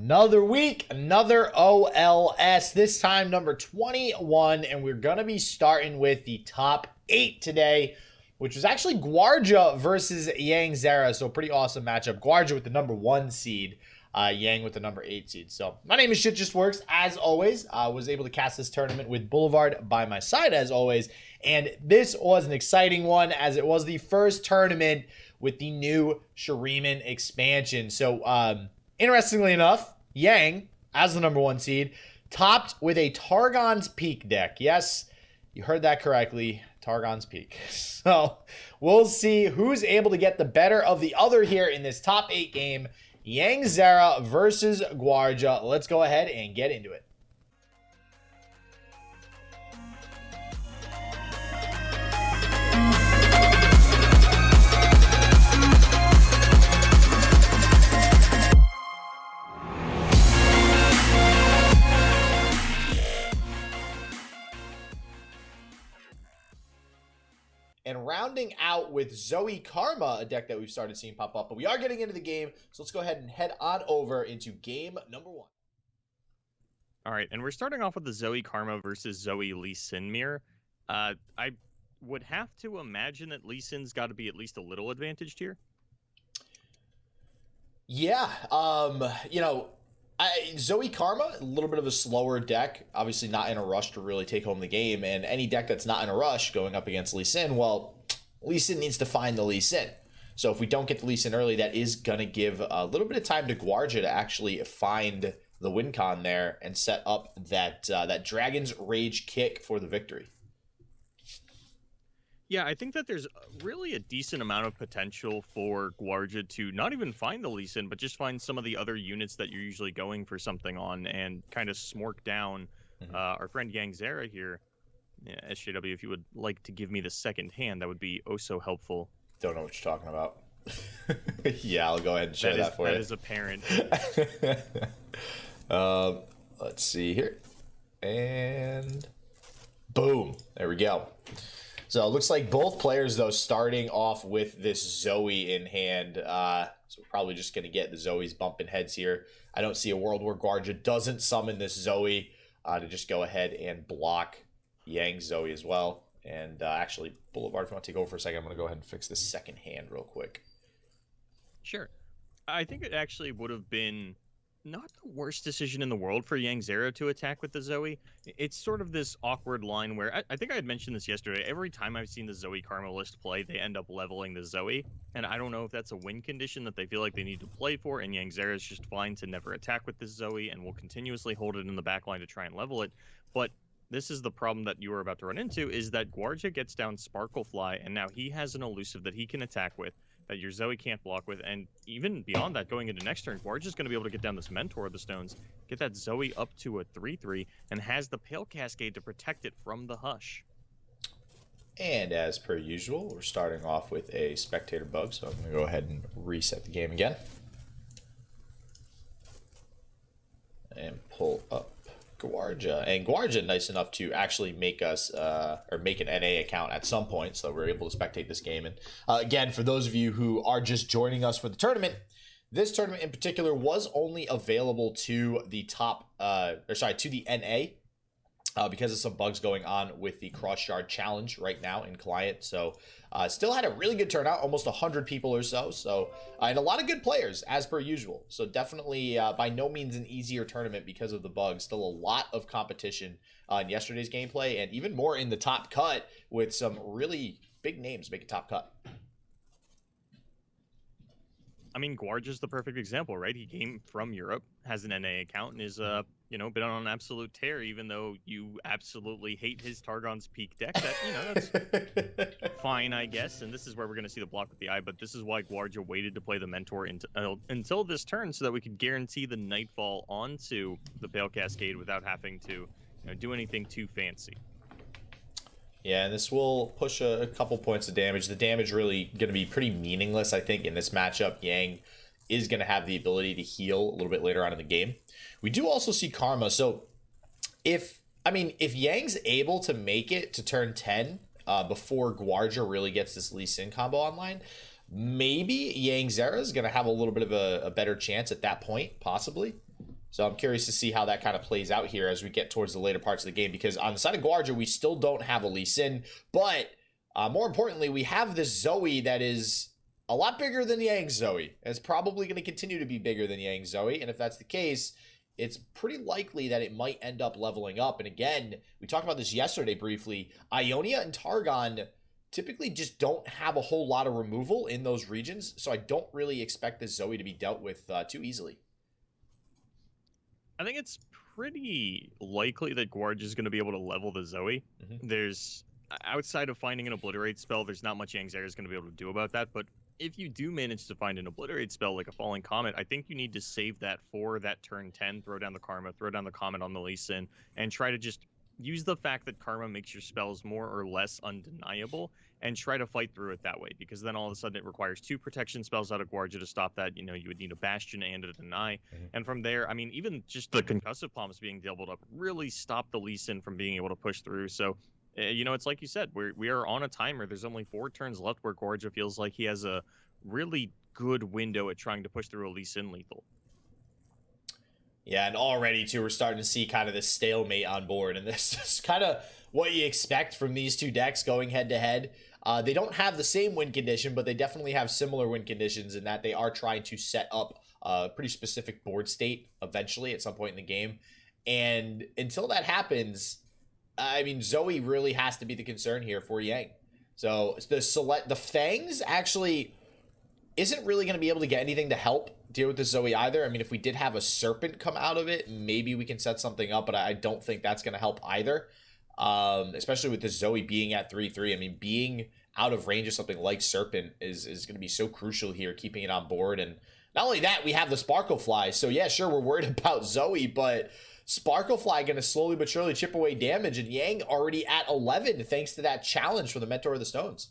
Another week, another OLS, this time number 21, and we're going to be starting with the top 8 today, which was actually Gvuardya versus Yangzera, so pretty awesome matchup. Gvuardya with the number 1 seed, Yang with the number 8 seed. So my name is Shit Just Works, as always. I was able to cast this tournament with Boulevard by my side, as always, and this was an exciting one, as it was the first tournament with the new Shurima expansion. So, interestingly enough, Yang, as the number 1 seed, topped with a Targon's Peak deck. Yes, you heard that correctly, Targon's Peak. So, we'll see who's able to get the better of the other here in this top 8 game. Yangzera versus Gvuardya. Let's go ahead and get into it. And rounding out with Zoe Karma, a deck that we've started seeing pop up. But we are getting into the game, so let's go ahead and head on over into game number 1. All right, and we're starting off with the Zoe Karma versus Zoe Lee Sin mirror. I would have to imagine that Lee Sin's got to be at least a little advantaged here. Yeah, you know, Zoe Karma, a little bit of a slower deck, obviously not in a rush to really take home the game, and any deck that's not in a rush going up against Lee Sin, well, Lee Sin needs to find the Lee Sin. So if we don't get the Lee Sin early, that is going to give a little bit of time to Gvuardya to actually find the win con there and set up that that Dragon's Rage kick for the victory. Yeah, I think that there's really a decent amount of potential for Gvuardya to not even find the Lee Sin, but just find some of the other units that you're usually going for something on and kind of smork down our friend Yangzera here. Yeah, SJW, if you would like to give me the second hand, that would be oh so helpful. Don't know what you're talking about. Yeah, I'll go ahead and show that for you. That is apparent. Let's see here. And boom. There we go. So it looks like both players, though, starting off with this Zoe in hand. So we're probably just going to get the Zoes bumping heads here. I don't see a world where Gvuardya doesn't summon this Zoe to just go ahead and block Yang Zoe as well. And actually, Boulevard, if you want to take over for a second, I'm going to go ahead and fix this second hand real quick. Sure. I think it actually would have been not the worst decision in the world for Yangzera to attack with the Zoe. It's sort of this awkward line where, I think I had mentioned this yesterday, every time I've seen the Zoe Karma list play, they end up leveling the Zoe, and I don't know if that's a win condition that they feel like they need to play for, and Yangzera is just fine to never attack with this Zoe, and will continuously hold it in the backline to try and level it, but this is the problem that you are about to run into, is that Gvuardya gets down Sparklefly, and now he has an elusive that he can attack with, that your Zoe can't block with, and even beyond that, going into next turn, Gvuardya's going to be able to get down this Mentor of the Stones, get that Zoe up to a 3-3, and has the Pale Cascade to protect it from the Hush. And as per usual, we're starting off with a spectator bug, so I'm going to go ahead and reset the game again. And pull up Gvuardya. And Gvuardya nice enough to actually make us or make an NA account at some point, so we're able to spectate this game. And again, for those of you who are just joining us for the tournament, this tournament in particular was only available to the top to the NA because of some bugs going on with the cross shard challenge right now in client. So still had a really good turnout, almost 100 people or so, and a lot of good players as per usual. So definitely by no means an easier tournament because of the bugs. Still a lot of competition in yesterday's gameplay, and even more in the top cut with some really big names making top cut. I mean, Gvuardya's the perfect example, right? He came from Europe, has an NA account, and is, been on an absolute tear, even though you absolutely hate his Targon's Peak deck. That, that's fine, I guess. And this is where we're going to see the block with the eye, but this is why Gvuardya waited to play the Mentor until this turn so that we could guarantee the Nightfall onto the Pale Cascade without having to do anything too fancy. Yeah, and this will push a couple points of damage. The damage really going to be pretty meaningless, I think, in this matchup. Yang is going to have the ability to heal a little bit later on in the game. We do also see Karma. So if Yang's able to make it to turn 10 before Gvuardya really gets this Lee Sin combo online, maybe Yangzera is going to have a little bit of a better chance at that point, possibly. So I'm curious to see how that kind of plays out here as we get towards the later parts of the game, because on the side of Gvuardya, we still don't have a Lee Sin, but more importantly, we have this Zoe that is a lot bigger than Yang Zoe. It's probably going to continue to be bigger than Yang Zoe, and if that's the case, it's pretty likely that it might end up leveling up. And again, we talked about this yesterday briefly, Ionia and Targon typically just don't have a whole lot of removal in those regions, so I don't really expect this Zoe to be dealt with too easily. I think it's pretty likely that Gvuardya is going to be able to level the Zoe. There's, outside of finding an Obliterate spell, there's not much Yangzera is going to be able to do about that, but if you do manage to find an Obliterate spell like a Falling Comet, I think you need to save that for that turn 10, throw down the Karma, throw down the Comet on the Lee Sin, and try to just use the fact that Karma makes your spells more or less undeniable and try to fight through it that way, because then all of a sudden it requires 2 protection spells out of Gvuardya to stop that. You know, you would need a Bastion and a Deny. And from there, I mean, even just the Concussive Palms being doubled up really stopped the Lee Sin from being able to push through. So, you know, it's like you said, we are on a timer. There's only 4 turns left where Gvuardya feels like he has a really good window at trying to push through a Lee Sin lethal. Yeah, and already, too, we're starting to see kind of this stalemate on board, and this is kind of what you expect from these two decks going head-to-head. They don't have the same win condition, but they definitely have similar win conditions in that they are trying to set up a pretty specific board state eventually at some point in the game. And until that happens, I mean, Zoe really has to be the concern here for Yang. So the Fangs actually isn't really going to be able to get anything to help deal with the Zoe either. I mean, if we did have a Serpent come out of it, maybe we can set something up, but I don't think that's going to help either. Especially with the Zoe being at 3/3. I mean, being out of range of something like Serpent is going to be so crucial here, keeping it on board. And not only that, we have the Sparklefly. So yeah, sure, we're worried about Zoe, but Sparklefly going to slowly but surely chip away damage, and Yang already at 11 thanks to that challenge from the Mentor of the Stones.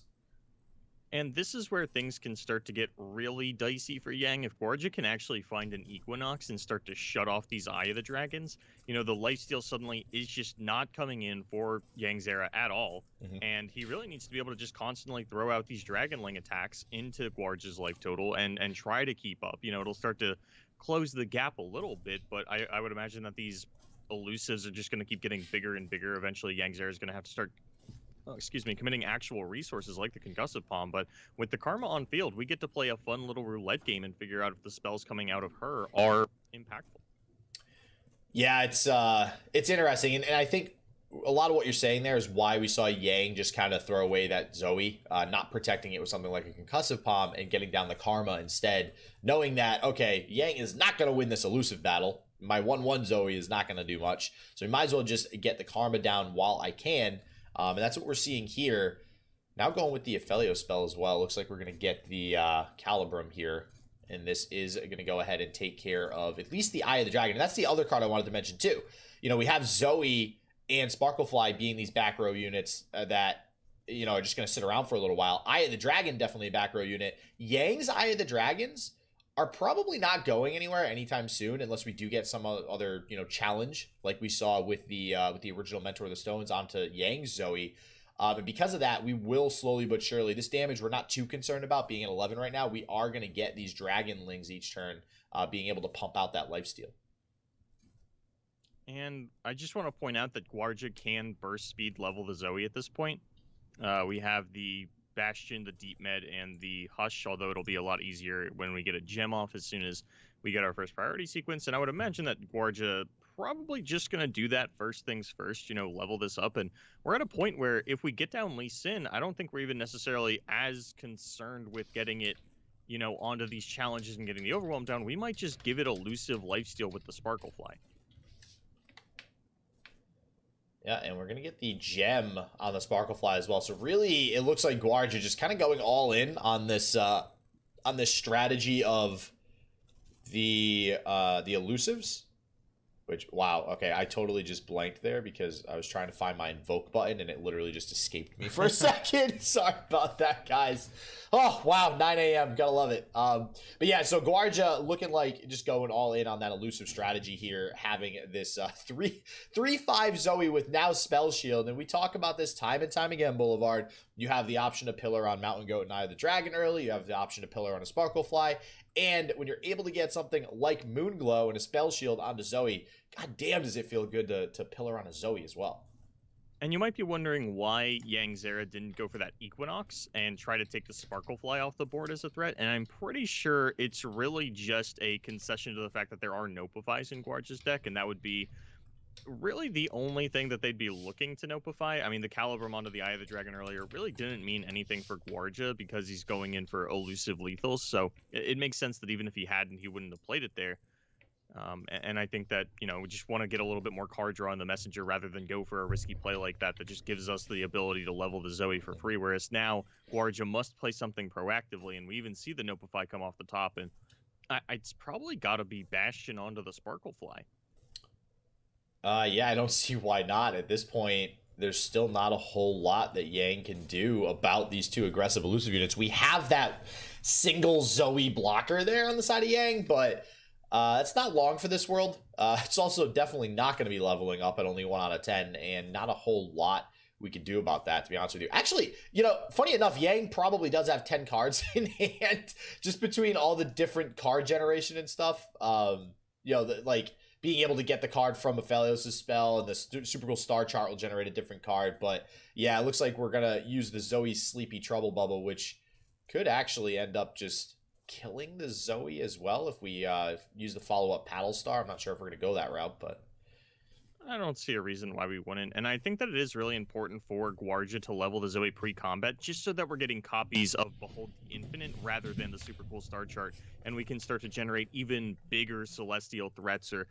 And this is where things can start to get really dicey for Yang. If Gvuardya can actually find an Equinox and start to shut off these Eye of the Dragons, you know, the lifesteal suddenly is just not coming in for Yangzera at all. And he really needs to be able to just constantly throw out these Dragonling attacks into Gvuardya's life total and try to keep up. You know, it'll start to close the gap a little bit, but I would imagine that these elusives are just going to keep getting bigger and bigger. Eventually, Yangzera is going to have to start committing actual resources like the Concussive Palm. But with the Karma on field, we get to play a fun little roulette game and figure out if the spells coming out of her are impactful. Yeah, it's interesting, and I think a lot of what you're saying there is why we saw Yang just kind of throw away that Zoe, not protecting it with something like a Concussive Palm and getting down the Karma instead, knowing that, okay, Yang is not going to win this elusive battle. My 1/1 Zoe is not going to do much, so we might as well just get the Karma down while I can. And that's what we're seeing here. Now going with the Ophelio spell as well. Looks like we're going to get the Calibrum here. And this is going to go ahead and take care of at least the Eye of the Dragon. And that's the other card I wanted to mention too. You know, we have Zoe and Sparklefly being these back row units that, you know, are just going to sit around for a little while. Eye of the Dragon, definitely a back row unit. Yang's Eye of the Dragons are probably not going anywhere anytime soon unless we do get some other, you know, challenge like we saw with the original Mentor of the Stones onto Yang's Zoe. And because of that, we will slowly but surely, this damage we're not too concerned about being at 11 right now. We are going to get these Dragonlings each turn being able to pump out that lifesteal. And I just want to point out that Gvuardya can burst speed level the Zoe at this point. We have the Bastion, the Deep Med, and the Hush, although it'll be a lot easier when we get a gem off as soon as we get our first priority sequence. And I would imagine that Gvuardya probably just going to do that first things first, you know, level this up. And we're at a point where if we get down Lee Sin, I don't think we're even necessarily as concerned with getting it, you know, onto these challenges and getting the Overwhelm down. We might just give it elusive lifesteal with the Sparklefly. Yeah, and we're going to get the gem on the Sparklefly as well. So really, it looks like Gvuardya just kind of going all in on this strategy of the elusives. Which, wow, okay, I totally just blanked there because I was trying to find my invoke button and it literally just escaped me for a second. Sorry about that, guys. Oh, wow, 9 a.m., gotta love it. But yeah, so Gvuardya looking like just going all in on that elusive strategy here, having this 3/5 Zoe with now Spell Shield. And we talk about this time and time again, Boulevard. You have the option to pillar on Mountain Goat and Eye of the Dragon early. You have the option to pillar on a Sparklefly. And when you're able to get something like Moonglow and a Spell Shield onto Zoe, god damn does it feel good to pillar on a Zoe as well. And you might be wondering why Yangzera didn't go for that Equinox and try to take the Sparklefly off the board as a threat, and I'm pretty sure it's really just a concession to the fact that there are Nopifies in Gvuardya's deck, and that would be really the only thing that they'd be looking to Nopify. I mean, the Calibrum onto the Eye of the Dragon earlier really didn't mean anything for Gvuardya because he's going in for elusive lethals, so it makes sense that even if he hadn't, he wouldn't have played it there. And I think that, we just want to get a little bit more card draw on the Messenger rather than go for a risky play like that just gives us the ability to level the Zoe for free, whereas now Gvuardya must play something proactively, and we even see the Nopify come off the top, and it's probably got to be Bastion onto the Sparklefly. Yeah, I don't see why not. At this point, there's still not a whole lot that Yang can do about these two aggressive elusive units. We have that single Zoe blocker there on the side of Yang, but it's not long for this world. It's also definitely not going to be leveling up at only 1 out of 10, and not a whole lot we could do about that, to be honest with you. Actually, funny enough, Yang probably does have 10 cards in hand, just between all the different card generation and stuff. Like being able to get the card from Aphelios' spell, and the super cool star chart will generate a different card. But yeah, it looks like we're going to use the Zoe Sleepy Trouble Bubble, which could actually end up just killing the Zoe as well if we use the follow-up Paddle Star. I'm not sure if we're going to go that route, but I don't see a reason why we wouldn't. And I think that it is really important for Gvuardya to level the Zoe pre-combat, just so that we're getting copies of Behold the Infinite rather than the super cool star chart, and we can start to generate even bigger celestial threats, or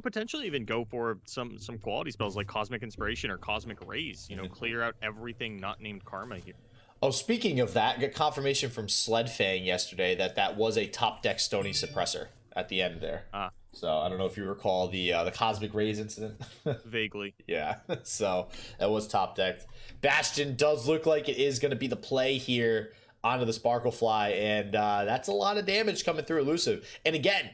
potentially even go for some quality spells like Cosmic Inspiration or Cosmic Rays. Clear out everything not named Karma here. Oh, speaking of that, got confirmation from Sledfang yesterday that was a top deck Stony Suppressor at the end there. So I don't know if you recall the Cosmic Rays incident. Vaguely. Yeah, so that was top decked. Bastion does look like it is going to be the play here onto the Sparklefly, and that's a lot of damage coming through elusive. And again,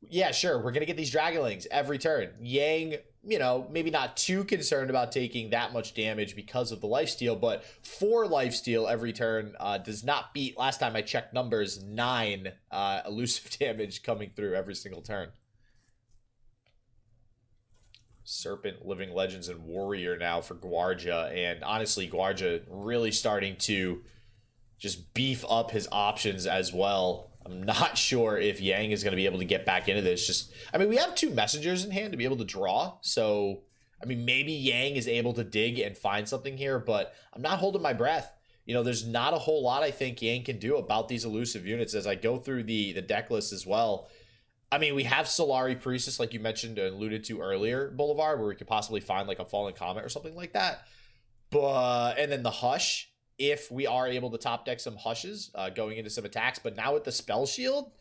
yeah, sure, we're going to get these Dragonlings every turn. Yang, maybe not too concerned about taking that much damage because of the lifesteal, but 4 lifesteal every turn does not beat, last time I checked numbers, 9 elusive damage coming through every single turn. Serpent, Living Legends, and Warrior now for Gvuardya, and honestly, Gvuardya really starting to just beef up his options as well. I'm not sure if Yang is going to be able to get back into this. We have 2 messengers in hand to be able to draw. So, maybe Yang is able to dig and find something here, but I'm not holding my breath. There's not a whole lot I think Yang can do about these elusive units as I go through the deck list as well. We have Solari Priestess, like you mentioned and alluded to earlier, Boulevard, where we could possibly find like a Fallen Comet or something like that. And then the Hush, if we are able to top deck some Hushes going into some attacks. But now with the Spell Shield,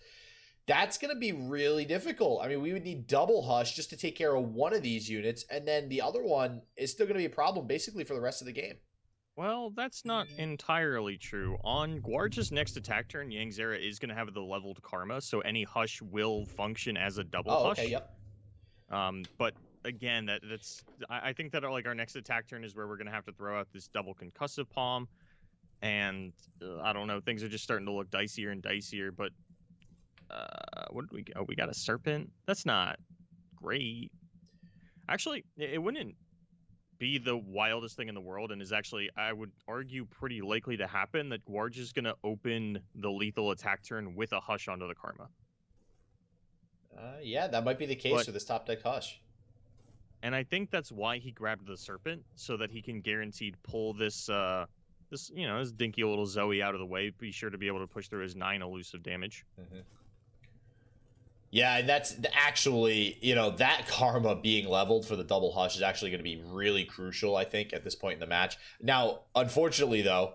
that's going to be really difficult. We would need double Hush just to take care of one of these units, and then the other one is still going to be a problem basically for the rest of the game. Well, that's not entirely true. On Gvuardya's next attack turn, Yangzera is going to have the leveled Karma, so any Hush will function as a double Hush. Okay, yep. But again, I think that our next attack turn is where we're going to have to throw out this double Concussive Palm. And I don't know, things are just starting to look dicier and dicier, but what did we get? Oh, we got a Serpent. That's not great. Actually, it wouldn't be the wildest thing in the world, and is actually, I would argue, pretty likely to happen, that Gvuardya's going to open the lethal attack turn with a Hush onto the Karma. Yeah, that might be the case with this top deck Hush. And I think that's why he grabbed the Serpent, so that he can guaranteed pull this his dinky little Zoe out of the way, be sure to be able to push through his 9 elusive damage. Mm-hmm. Yeah, and that's actually, that Karma being leveled for the double Hush is actually going to be really crucial, I think, at this point in the match. Now, unfortunately, though,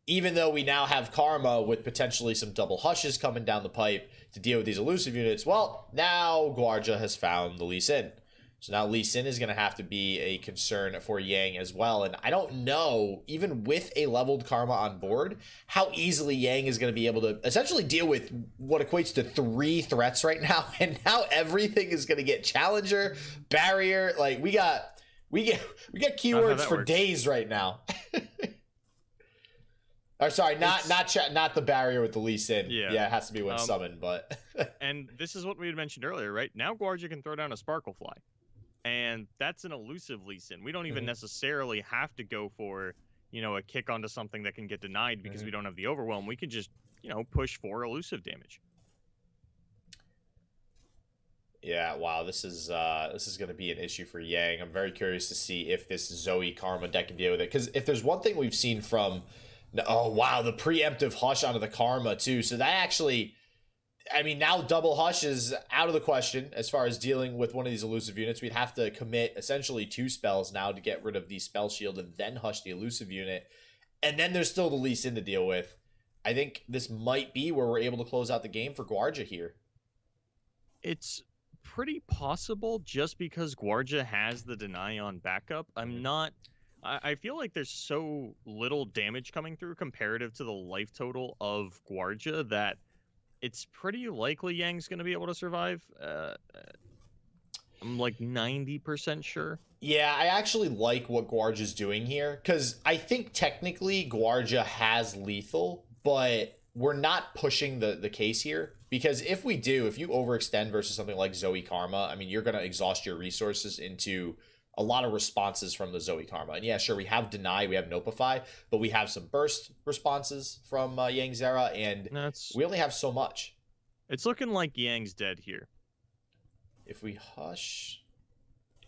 even though we now have Karma with potentially some double Hushes coming down the pipe to deal with these elusive units, well, now Gvuardya has found the Lee Sin. So now Lee Sin is going to have to be a concern for Yang as well. And I don't know, even with a leveled Karma on board, how easily Yang is going to be able to essentially deal with what equates to 3 threats right now. And now everything is going to get Challenger, Barrier. Like, we got keywords for days right now. Or sorry, not the barrier with the Lee Sin. Yeah. Yeah, it has to be when summoned, but And this is what we had mentioned earlier, right? Now Gvuardya can throw down a Sparklefly. And that's an elusive Lee Sin. We don't even necessarily have to go for, a kick onto something that can get denied because we don't have the overwhelm. We can just, push for elusive damage. Yeah, wow, this is going to be an issue for Yang. I'm very curious to see if this Zoe Karma deck can deal with it, because if there's one thing we've seen from, oh wow, the preemptive Hush onto the Karma too. So that actually, I mean, now double Hush is out of the question as far as dealing with one of these elusive units. We'd have to commit essentially 2 spells now to get rid of the spell shield and then Hush the elusive unit, and then there's still the Lee Sin to deal with. I think this might be where we're able to close out the game for Gvuardya here. It's pretty possible just because Gvuardya has the deny on backup. I feel like there's so little damage coming through comparative to the life total of Gvuardya that it's pretty likely Yang's going to be able to survive. I'm like 90% sure. Yeah, I actually like what Gvuardya's doing here, because I think technically Gvuardya has lethal, but we're not pushing the case here, because if we do, if you overextend versus something like Zoe Karma, I mean, you're going to exhaust your resources into a lot of responses from the Zoe Karma. And yeah, sure, we have Deny, we have Nopify, but we have some burst responses from Yangzera, and we only have so much. It's looking like Yang's dead here. If we Hush...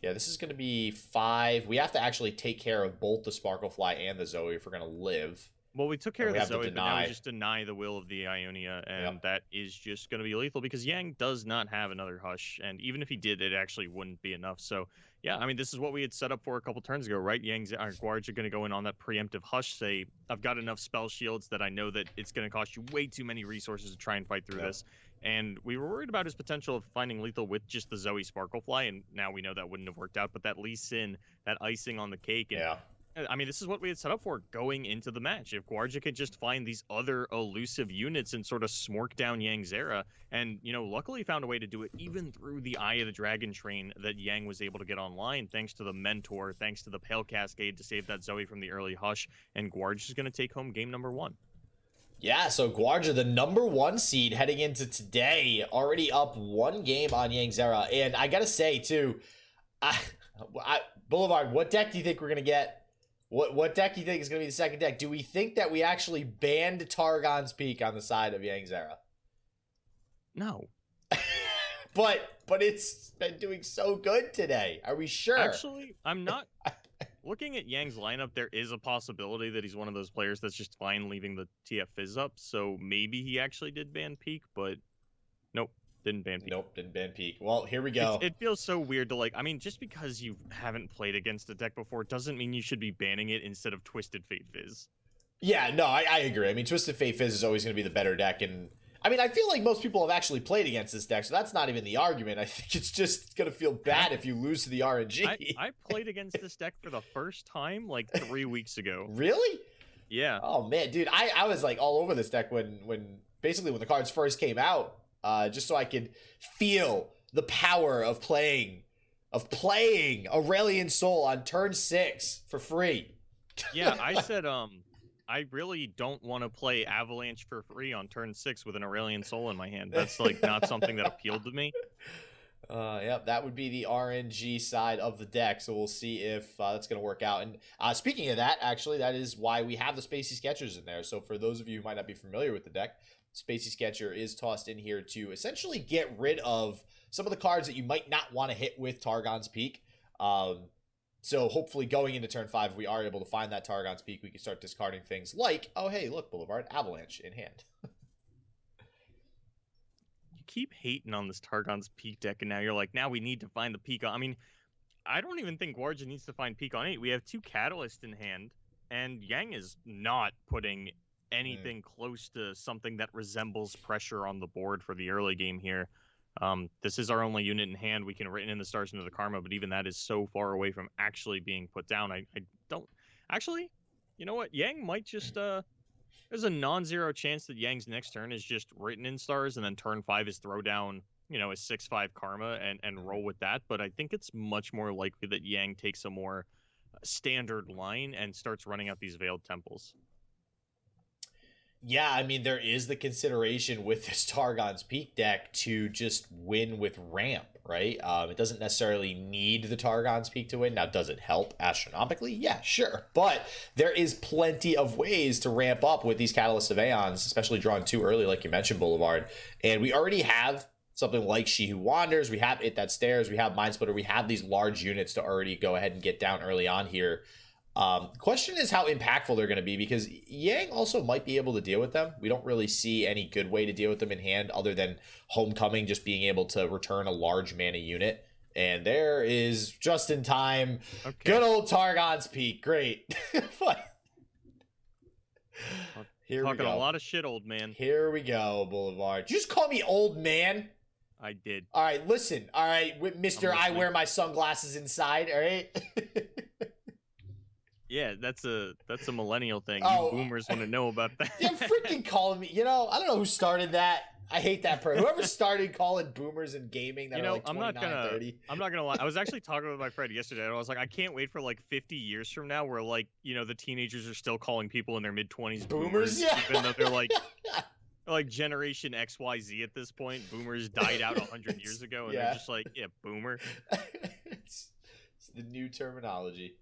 Yeah, this is going to be 5. We have to actually take care of both the Sparklefly and the Zoe if we're going to live. Well, we took care of the Zoe, but now we just deny the will of the Ionia, and that is just going to be lethal because Yang does not have another Hush, and even if he did, it actually wouldn't be enough. So, yeah, I mean, this is what we had set up for a couple turns ago, right? Gvuardya are going to go in on that preemptive Hush, say, I've got enough spell shields that I know that it's going to cost you way too many resources to try and fight through this. And we were worried about his potential of finding lethal with just the Zoe Sparklefly, and now we know that wouldn't have worked out. But that Lee Sin, that icing on the cake, and I mean, this is what we had set up for going into the match. If Gvuardya could just find these other elusive units and sort of smork down Yangzera, and, luckily found a way to do it even through the Eye of the Dragon train that Yang was able to get online, thanks to the Mentor, thanks to the Pale Cascade to save that Zoe from the early Hush, and Gvuardya's going to take home game number 1. Yeah, so Gvuardya, the number 1 seed heading into today, already up 1 game on Yangzera. And I got to say, too, Boulevard, what deck do you think we're going to get? What deck do you think is going to be the second deck? Do we think that we actually banned Targon's Peak on the side of Yangzera? No. but it's been doing so good today. Are we sure? Actually, I'm not. Looking at Yang's lineup, there is a possibility that he's one of those players that's just fine leaving the TF Fizz up. So maybe he actually did ban Peak, but nope. Didn't ban Peak. Nope, didn't ban Peak. Well, here we go. It feels so weird to I mean, just because you haven't played against a deck before doesn't mean you should be banning it instead of Twisted Fate Fizz. Yeah, no, I agree. I mean, Twisted Fate Fizz is always going to be the better deck, and I mean, I feel like most people have actually played against this deck, so that's not even the argument. I think it's just going to feel bad if you lose to the RNG. I played against this deck for the first time 3 weeks ago. Really? Yeah. Oh, man, dude, I was all over this deck when the cards first came out. Just so I could feel the power of playing Aurelion Soul on turn 6 for free. Yeah, I said I really don't want to play Avalanche for free on turn 6 with an Aurelion Soul in my hand. That's not something that appealed to me. Yep, that would be the RNG side of the deck, so we'll see if that's going to work out. And speaking of that, actually, that is why we have the Spacey Sketchers in there. So for those of you who might not be familiar with the deck, Spacey Sketcher is tossed in here to essentially get rid of some of the cards that you might not want to hit with Targon's Peak. So hopefully going into turn 5, we are able to find that Targon's Peak. We can start discarding things like, oh, hey, look, Boulevard, Avalanche in hand. You keep hating on this Targon's Peak deck, and now you're like, now we need to find the Peak on. I mean, I don't even think Gvuardya needs to find Peak on 8. We have 2 Catalysts in hand, and Yang is not putting anything close to something that resembles pressure on the board for the early game here. This is our only unit in hand. We can written in the stars into the Karma, but even that is so far away from actually being put down. I don't actually, you know what? Yang might just there's a non-zero chance that Yang's next turn is just written in stars, and then turn 5 is throw down, a 6/5 Karma and roll with that. But I think it's much more likely that Yang takes a more standard line and starts running out these Veiled Temples. Yeah, I mean, there is the consideration with this Targon's Peak deck to just win with ramp, right? It doesn't necessarily need the Targon's Peak to win. Now, does it help astronomically? Yeah, sure. But there is plenty of ways to ramp up with these Catalyst of Aeons, especially drawn too early, like you mentioned, Boulevard. And we already have something like She Who Wanders. We have It That Stares. We have Mind Splitter. We have these large units to already go ahead and get down early on here. Question is how impactful they're going to be, because Yang also might be able to deal with them. We don't really see any good way to deal with them in hand other than Homecoming just being able to return a large mana unit. And there is just in time. Okay. Good old Targon's Peak. Great. Here talking we go. A lot of shit, old man. Here we go, Boulevard. Did you just call me old man? I did. All right, listen. All right, Mr. I wear my sunglasses inside, all right? Yeah, that's a millennial thing. Oh, you boomers want to know about that. You're freaking calling me. You know, I don't know who started that. I hate that person. Whoever started calling boomers in gaming that are like 29, 30. I'm not gonna lie. I was actually talking with my friend yesterday, and I was like, I can't wait for like 50 years from now, where like the teenagers are still calling people in their mid-20s boomers, yeah. Even though they're like Generation XYZ at this point. Boomers died out 100 years ago, and they're just like, yeah, boomer. It's the new terminology.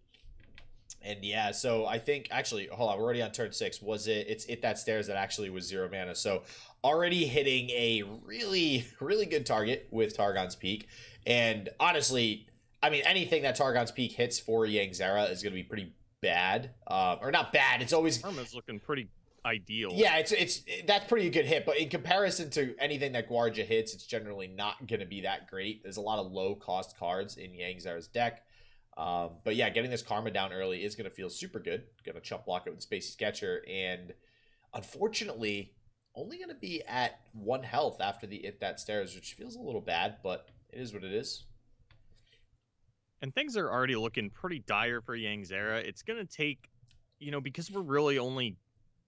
And yeah, so I think actually, hold on, we're already on turn 6. It's It That Stares that actually was 0 mana. So already hitting a really, really good target with Targon's Peak. And honestly, I mean, anything that Targon's Peak hits for Yangzera is going to be pretty bad. Or not bad. It's always Karma's looking pretty ideal. Yeah, that's pretty good hit, but in comparison to anything that Gvuardya hits, it's generally not going to be that great. There's a lot of low cost cards in Yangzera's deck. But yeah, getting this Karma down early is going to feel super good. Going to chump block it with the Spacey Sketcher, and unfortunately, only going to be at 1 health after the It That Stares, which feels a little bad, but it is what it is. And things are already looking pretty dire for Yangzera. It's going to take, because we're really only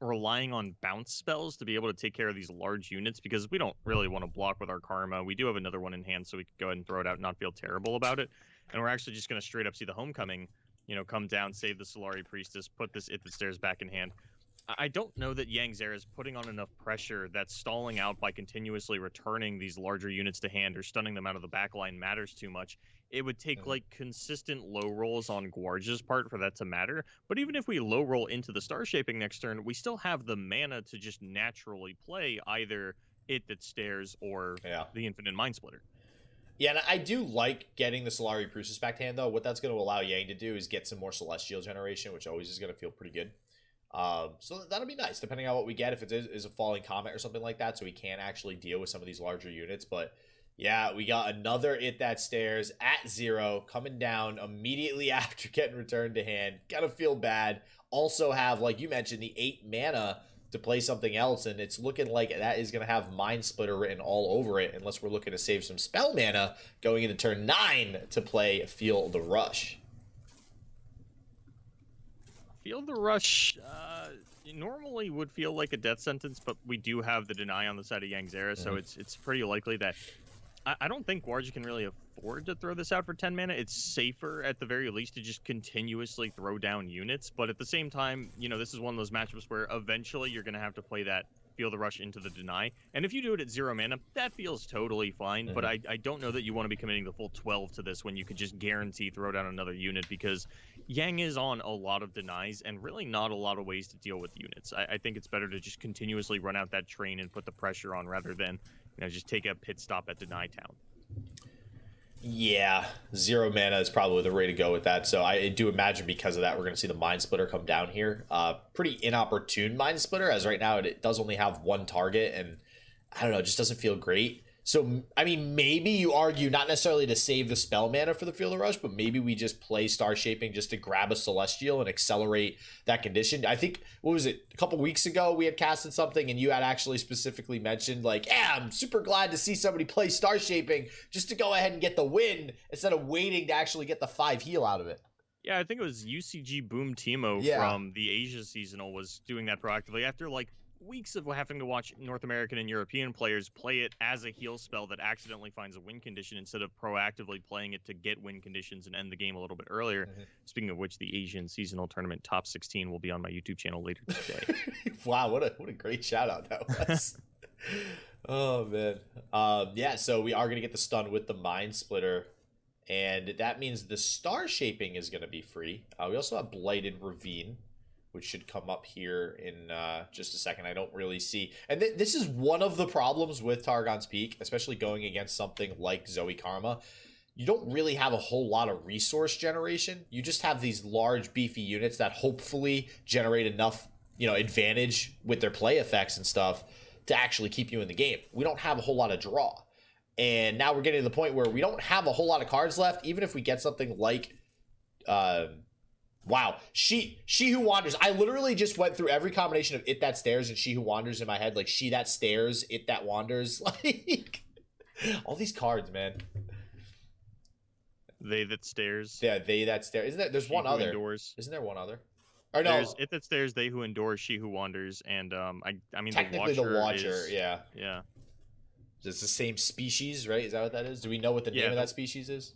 relying on bounce spells to be able to take care of these large units, because we don't really want to block with our Karma. We do have another one in hand, so we could go ahead and throw it out and not feel terrible about it. And we're actually just going to straight up see the Homecoming, come down, save the Solari Priestess, put this It That Stares back in hand. I don't know that Yangzera is putting on enough pressure that stalling out by continuously returning these larger units to hand or stunning them out of the backline matters too much. It would take like consistent low rolls on Gvuardya's part for that to matter. But even if we low roll into the Star Shaping next turn, we still have the mana to just naturally play either It That Stares or the Infinite Mind Splitter. Yeah, and I do like getting the Solari Priestess back to hand, though. What that's going to allow Yang to do is get some more Celestial generation, which always is going to feel pretty good. So that'll be nice, depending on what we get, if it is a Falling Comet or something like that, so we can actually deal with some of these larger units. But yeah, we got another It That Stares at 0, coming down immediately after getting returned to hand. Gotta feel bad. Also have, like you mentioned, the 8 mana to play something else, and it's looking like that is going to have Mind Splitter written all over it, unless we're looking to save some spell mana going into turn 9 to play Feel the Rush. Feel the Rush normally would feel like a death sentence, but we do have the deny on the side of Yangzera, so it's pretty likely that I don't think Gvuardya can really afford to throw this out for 10 mana. It's safer at the very least to just continuously throw down units, but at the same time, this is one of those matchups where eventually you're going to have to play that Feel the Rush into the deny. And if you do it at 0 mana, that feels totally fine, but I don't know that you want to be committing the full 12 to this when you could just guarantee throw down another unit, because Yang is on a lot of denies and really not a lot of ways to deal with units. I think it's better to just continuously run out that train and put the pressure on rather than just take a pit stop at Deny Town. Yeah, 0 mana is probably the way to go with that. So I do imagine because of that, we're going to see the Mind Splitter come down here. Pretty inopportune Mind Splitter, as right now it does only have 1 target, and I don't know, it just doesn't feel great. So, I mean, maybe you argue not necessarily to save the spell mana for the Feel the Rush, but maybe we just play Star Shaping just to grab a Celestial and accelerate that condition. I think, what was it, a couple weeks ago we had casted something and you had actually specifically mentioned, like, yeah, I'm super glad to see somebody play Star Shaping just to go ahead and get the win instead of waiting to actually get the 5 heal out of it. Yeah, I think it was UCG Boom Timo from the Asia seasonal was doing that proactively after, like, weeks of having to watch North American and European players play it as a heal spell that accidentally finds a win condition instead of proactively playing it to get win conditions and end the game a little bit earlier. Speaking of which, the Asian seasonal tournament top 16 will be on my YouTube channel later today. Wow, what a great shout out that was. Oh man. Yeah, so we are gonna get the stun with the Mind Splitter, and that means the star shaping is gonna be free. We also have Blighted Ravine, which should come up here in just a second. I don't really see. And this is one of the problems with Targon's Peak, especially going against something like Zoe Karma. You don't really have a whole lot of resource generation. You just have these large, beefy units that hopefully generate enough, advantage with their play effects and stuff to actually keep you in the game. We don't have a whole lot of draw. And now we're getting to the point where we don't have a whole lot of cards left, even if we get something like... Wow, she who wanders. I literally just went through every combination of it that stares and she who wanders in my head. Like she that stares, it that wanders. Like all these cards, man. They that stares. Yeah, they that stare. Isn't there? There's She one who other. endures. Isn't there one other? Or no? There's it that stares, they who endure, she who wanders, and I mean technically the Watcher. is, yeah. Yeah. It's the same species, right? Is that what that is? Do we know what the name of that species is?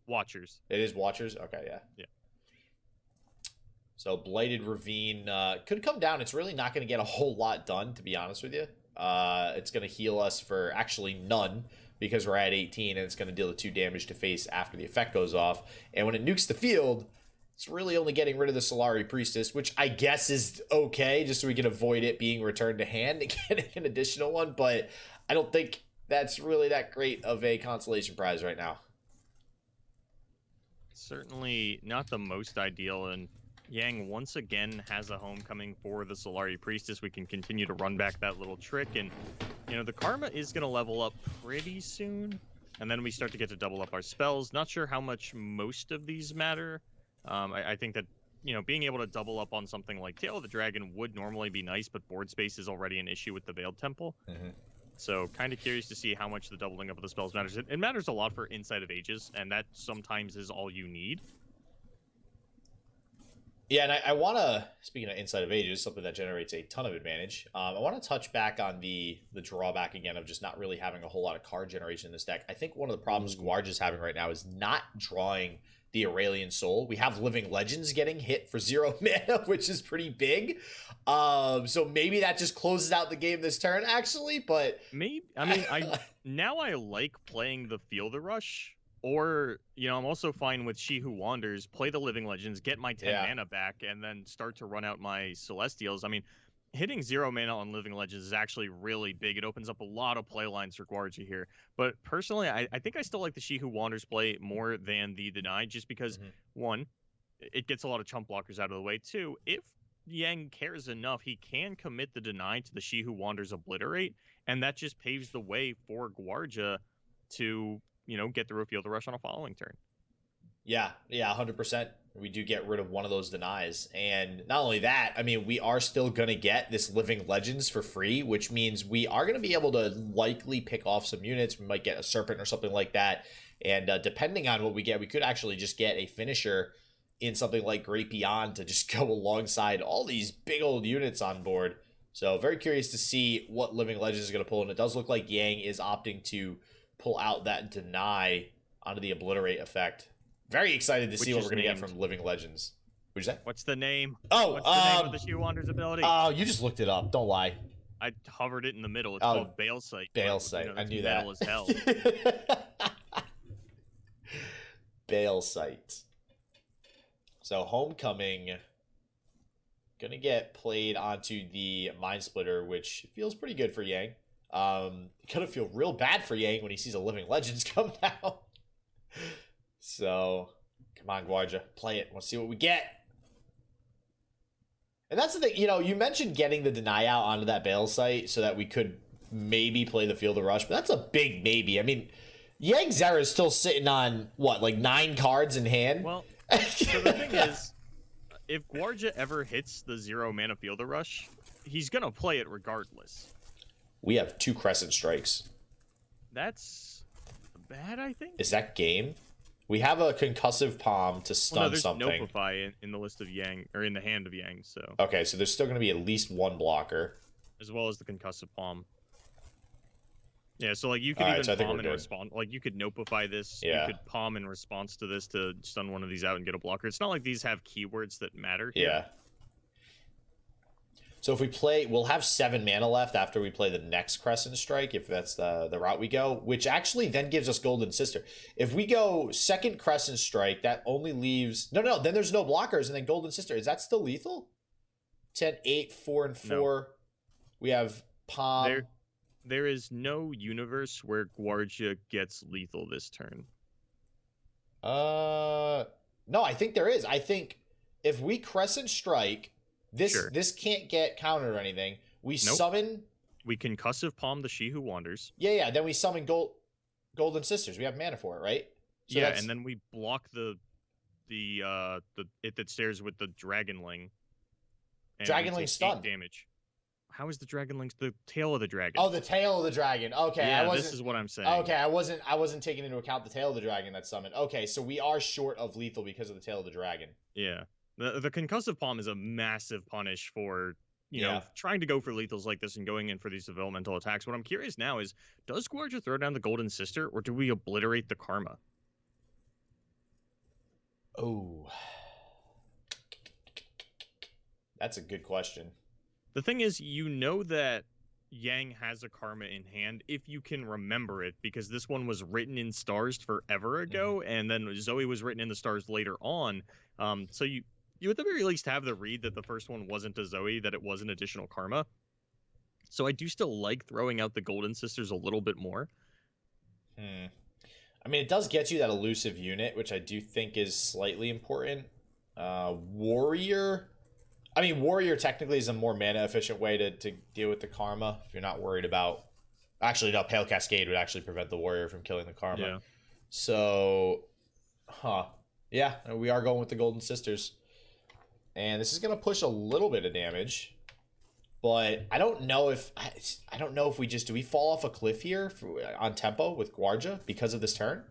Watchers. It is Watchers. Okay, yeah. Yeah. So Blighted Ravine could come down. It's really not going to get a whole lot done, to be honest with you. It's going to heal us for actually none because we're at 18, and it's going to deal the 2 damage to face after the effect goes off. And when it nukes the field, it's really only getting rid of the Solari Priestess, which I guess is okay, just so we can avoid it being returned to hand and getting an additional one. But I don't think that's really that great of a consolation prize right now. Certainly not the most ideal, and Yang once again has a homecoming for the Solari Priestess. We can continue to run back that little trick, and the Karma is going to level up pretty soon, and then we start to get to double up our spells. Not sure how much most of these matter. I think that being able to double up on something like Tail of the Dragon would normally be nice, but board space is already an issue with the Veiled Temple. So kind of curious to see how much the doubling up of the spells matters. It matters a lot for Inside of Ages, and that sometimes is all you need. Yeah, and I want to, speaking of Inside of Ages, something that generates a ton of advantage, I want to touch back on the drawback again of just not really having a whole lot of card generation in this deck. I think one of the problems Gvuardya is having right now is not drawing the Aurelian Soul. We have Living Legends getting hit for 0 mana, which is pretty big. So maybe that just closes out the game this turn, actually, but... Maybe, I mean, I like playing the Feel the Rush. Or, I'm also fine with She Who Wanders, play the Living Legends, get my 10 mana back, and then start to run out my Celestials. I mean, hitting 0 mana on Living Legends is actually really big. It opens up a lot of play lines for Gvuardya here. But personally, I think I still like the She Who Wanders play more than the Deny, just because, one, it gets a lot of chump blockers out of the way. Two, if Yang cares enough, he can commit the Deny to the She Who Wanders Obliterate, and that just paves the way for Gvuardya to... get through a Field of Rush on a following turn. Yeah, 100%. We do get rid of one of those denies. And not only that, I mean, we are still going to get this Living Legends for free, which means we are going to be able to likely pick off some units. We might get a Serpent or something like that. And depending on what we get, we could actually just get a finisher in something like Great Beyond to just go alongside all these big old units on board. So very curious to see what Living Legends is going to pull. And it does look like Yang is opting to pull out that Deny onto the Obliterate effect. Very excited to see what we're going to get from Living Legends. What'd you say? What's the name? Oh, what's the name of the She Who Wanders ability? Oh, you just looked it up. Don't lie. I hovered it in the middle. It's called Bale Sight. Bale Sight. I knew that. Metal as hell. Bale Sight. So Homecoming gonna get played onto the Mind Splitter, which feels pretty good for Yang. Gonna feel real bad for Yang when he sees a Living Legends come down. So, come on, Gvuardya, play it. Let's see what we get. And that's the thing, you mentioned getting the Deny out onto that Bale Sight so that we could maybe play the Field of Rush, but that's a big maybe. I mean, Yangzera is still sitting on, what, like 9 cards in hand? Well, so the thing is, if Gvuardya ever hits the 0 mana Field of Rush, he's gonna play it regardless. We have 2 Crescent Strikes. That's bad, I think. Is that game? We have a Concussive Palm to stun something. There's no Nopify in the list of Yang, or in the hand of Yang, so... Okay, so there's still going to be at least 1 blocker. as well as the concussive palm. Yeah, so like you could Alright, so I even think palm we're and good. respond. Like you could notify this. Yeah. You could palm in response to this to stun one of these out and get a blocker. It's not like these have keywords that matter here. Yeah. So if we play, we'll have 7 mana left after we play the next Crescent Strike, if that's the route we go, which actually then gives us Golden Sister. If we go second Crescent Strike, that only leaves... No, then there's no blockers, and then Golden Sister. Is that still lethal? 10, 8, 4, and 4. No. We have Palm. There is no universe where Gvuardya gets lethal this turn. No, I think there is. I think if we Crescent Strike... This can't get countered or anything. We summon... We concussive palm the She Who Wanders. Yeah. Then we summon Golden Sisters. We have mana for it, right? So yeah, and then we block it that stares with the Dragonling. Dragonling stun. Damage. How is the Dragonling the tail of the dragon? Oh, the tail of the dragon. Okay, yeah, this is what I'm saying. Okay, I wasn't taking into account the tail of the dragon that's summoned. Okay, so we are short of lethal because of the tail of the dragon. Yeah. The concussive palm is a massive punish for, you know, trying to go for lethals like this and going in for these developmental attacks. What I'm curious now is, does Gvuardya throw down the Golden Sister, or do we obliterate the Karma? Oh. That's a good question. The thing is, you know that Yang has a Karma in hand if you can remember it, because this one was written in stars forever ago, and then Zoe was written in the stars later on. So you at the very least have the read that the first one wasn't a Zoe, that it was an additional Karma. So I do still like throwing out the Golden Sisters a little bit more. I mean, it does get you that elusive unit, which I do think is slightly important. Warrior technically is a more mana efficient way to deal with the Karma if you're not worried about... Actually, no, Pale Cascade would actually prevent the Warrior from killing the Karma. Yeah. So, yeah, we are going with the Golden Sisters. And this is going to push a little bit of damage. But I don't know if we just... Do we fall off a cliff here on tempo with Gvuardya because of this turn?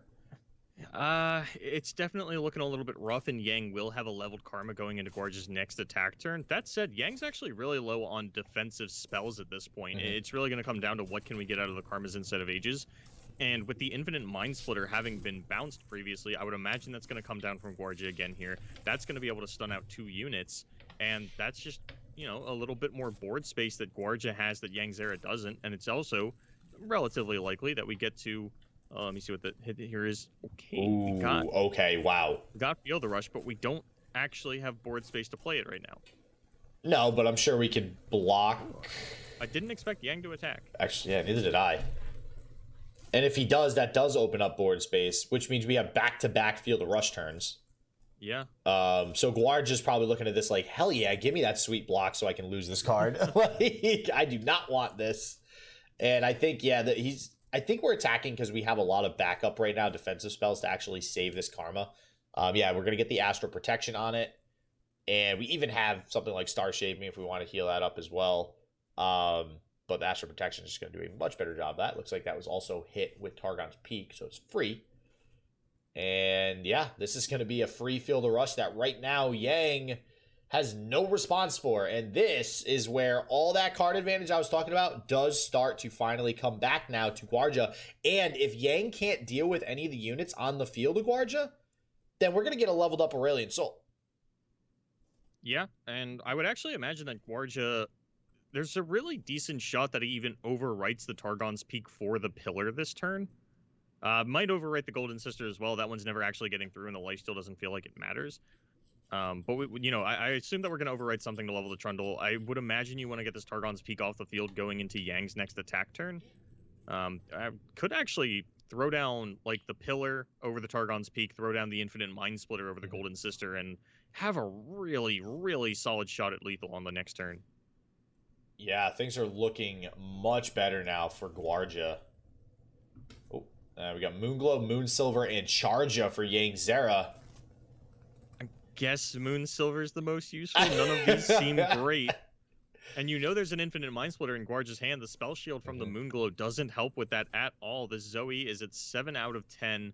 It's definitely looking a little bit rough, and Yang will have a leveled Karma going into Gvuardya's next attack turn. That said, Yang's actually really low on defensive spells at this point. It's really going to come down to what can we get out of the Karmas instead of Ages. And with the Infinite Mind Splitter having been bounced previously, I would imagine that's going to come down from Gvuardya again here. That's going to be able to stun out 2 units, and that's just, you know, a little bit more board space that Gvuardya has that Yangzera doesn't, and it's also relatively likely that we get to... let me see what the hit here is. Okay, okay, wow. We got Field of Rush, but we don't actually have board space to play it right now. No, but I'm sure we could block. I didn't expect Yang to attack. Actually, yeah, neither did I. And if he does, that does open up board space, which means we have back-to-back Field of Rush turns. Yeah. So Gvuardya's probably looking at this like, hell yeah, give me that sweet block so I can lose this card. Like, I do not want this. And I think, yeah, I think we're attacking because we have a lot of backup right now, defensive spells to actually save this Karma. Yeah, we're going to get the Astral Protection on it. And we even have something like Star Shaving if we want to heal that up as well. But the Astral Protection is just going to do a much better job of that. Looks like that was also hit with Targon's Peak, so it's free. And yeah, this is going to be a free Field of Rush that right now Yang has no response for. And this is where all that card advantage I was talking about does start to finally come back now to Gvuardya. And if Yang can't deal with any of the units on the field of Gvuardya, then we're going to get a leveled up Aurelian Soul. Yeah, and I would actually imagine that Gvuardya, there's a really decent shot that he even overwrites the Targon's Peak for the Pillar this turn. Might overwrite the Golden Sister as well. That one's never actually getting through, and the lifesteal doesn't feel like it matters. But I assume that we're going to overwrite something to level the Trundle. I would imagine you want to get this Targon's Peak off the field going into Yang's next attack turn. I could actually throw down like the Pillar over the Targon's Peak, throw down the Infinite Mind Splitter over the Golden Sister, and have a really, really solid shot at lethal on the next turn. Yeah, things are looking much better now for Gvuardya. Oh, we got Moonglow, Moonsilver, and Charja for Yangzera. Guess Moonsilver is the most useful. None of these seem great. And you know there's an infinite mind splitter in Gvuardya's hand. The spell shield from the Moonglow doesn't help with that at all. This Zoe is at 7 out of 10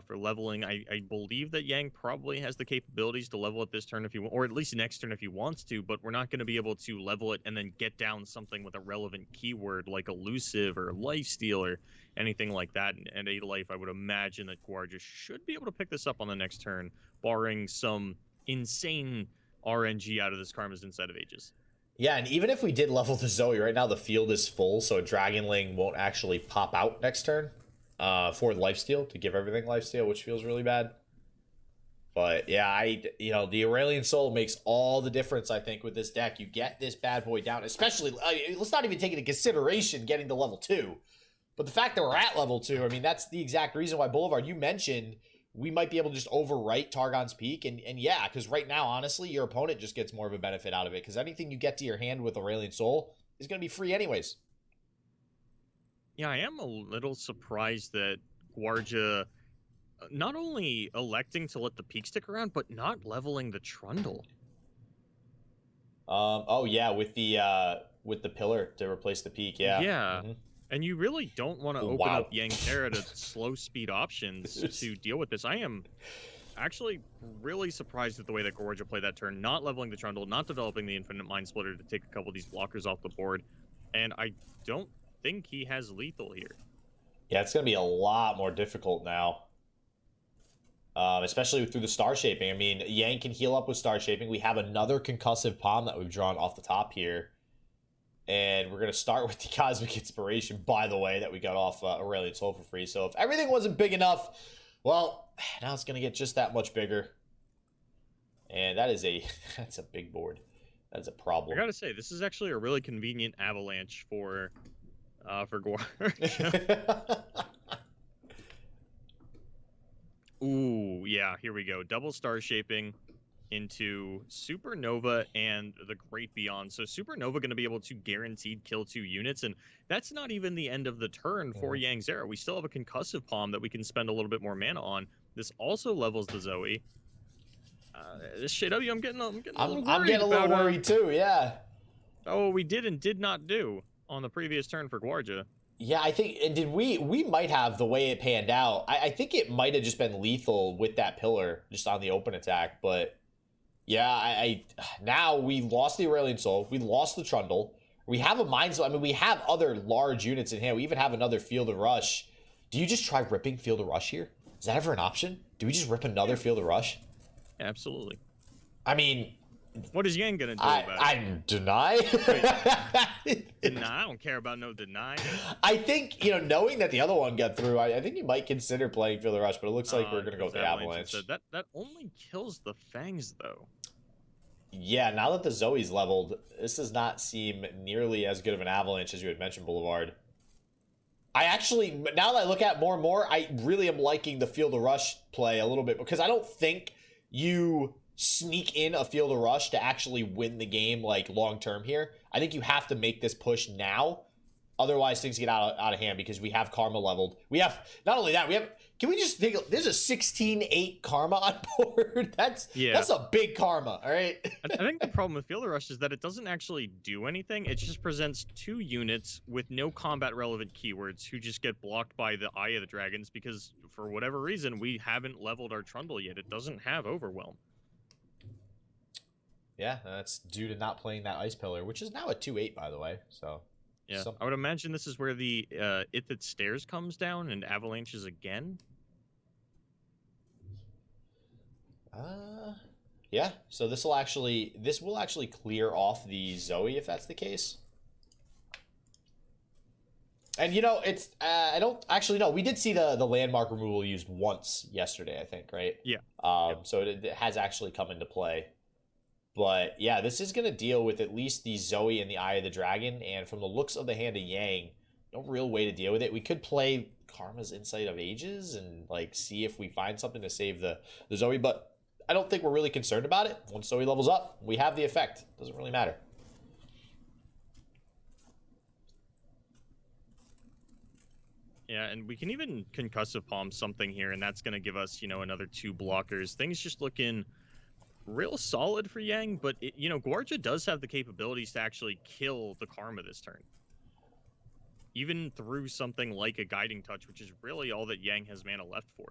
for leveling. I believe that Yang probably has the capabilities to level it this turn if you want, or at least next turn if he wants to, but we're not going to be able to level it and then get down something with a relevant keyword like elusive or lifesteal or anything like that. And a life, I would imagine that Gvuardya should be able to pick this up on the next turn, barring some insane RNG out of this Karma's Inside of Ages. Yeah, and even if we did level the Zoe, right now the field is full, so a Dragonling won't actually pop out next turn for lifesteal to give everything lifesteal, which feels really bad. But yeah, the Aurelian Soul makes all the difference, I think, with this deck. You get this bad boy down, especially, let's not even take into consideration getting to level 2. But the fact that we're at level 2, I mean, that's the exact reason why Boulevard, you mentioned we might be able to just overwrite Targon's Peak. And yeah, because right now, honestly, your opponent just gets more of a benefit out of it. Because anything you get to your hand with Aurelian Soul is going to be free anyways. Yeah, I am a little surprised that Gvuardya not only electing to let the Peak stick around, but not leveling the Trundle. Oh, yeah, with the pillar to replace the Peak, yeah. Yeah. And you really don't want to open up Yangzera to slow speed options to deal with this. I am actually really surprised at the way that Gvuardya played that turn, not leveling the Trundle, not developing the Infinite Mind Splitter to take a couple of these blockers off the board. And I don't think he has lethal here. Yeah, it's going to be a lot more difficult now. Especially through the Star Shaping. I mean, Yang can heal up with Star Shaping. We have another concussive palm that we've drawn off the top here. And we're going to start with the Cosmic Inspiration, by the way, that we got off Aurelian Soul for free. So if everything wasn't big enough, well, now it's going to get just that much bigger. And that's a big board. That's a problem. I got to say, this is actually a really convenient avalanche for Gvuardya. Ooh, yeah, here we go. Double Star Shaping into Supernova and the Great Beyond. So Supernova going to be able to guaranteed kill 2 units, and that's not even the end of the turn for Yangzera. We still have a concussive palm that we can spend a little bit more mana on. This also levels the Zoe. This JW, I'm getting a little worried too, yeah. Oh, we did and did not do on the previous turn for Gvuardya. Yeah, I think, and we might have, the way it panned out, I think it might have just been lethal with that pillar, just on the open attack, but yeah, now we lost the Aurelian Soul, we lost the Trundle, we have a Mind Splitter, I mean, we have other large units in hand, we even have another Field of Rush. Do you just try ripping Field of Rush here? Is that ever an option? Do we just rip another Field of Rush? Absolutely. I mean, what is Yang gonna do about it? I deny. Deny? I don't care about no deny. I think, knowing that the other one got through, I think you might consider playing Field of Rush, but it looks like we're gonna go with the Avalanche. That only kills the Fangs, though. Yeah, now that the Zoe's leveled, this does not seem nearly as good of an Avalanche as you had mentioned, Boulevard. I actually, now that I look at it more and more, I really am liking the Field of Rush play a little bit, because I don't think you sneak in a Field of Rush to actually win the game, like, long-term here. I think you have to make this push now. Otherwise, things get out of hand, because we have Karma leveled. We have, not only that, can we just think, there's a 16-8 Karma on board? That's a big Karma, all right? I think the problem with Field of Rush is that it doesn't actually do anything. It just presents 2 units with no combat-relevant keywords who just get blocked by the Eye of the Dragons, because, for whatever reason, we haven't leveled our Trundle yet. It doesn't have Overwhelm. Yeah, that's due to not playing that Ice Pillar, which is now a 2-8, by the way. So yeah, I would imagine this is where the Ithid Stairs comes down and avalanches again. Yeah. So this will actually clear off the Zoe if that's the case. And it's I don't actually know. We did see the landmark removal used once yesterday, I think, right? Yeah. So it has actually come into play. But yeah, this is going to deal with at least the Zoe and the Eye of the Dragon. And from the looks of the hand of Yang, no real way to deal with it. We could play Karma's Insight of Ages and see if we find something to save the Zoe. But I don't think we're really concerned about it. Once Zoe levels up, we have the effect. Doesn't really matter. Yeah, and we can even concussive palm something here, and that's going to give us, another 2 blockers. Things just looking real solid for Yang, but Gvuardya does have the capabilities to actually kill the Karma this turn. Even through something like a Guiding Touch, which is really all that Yang has mana left for.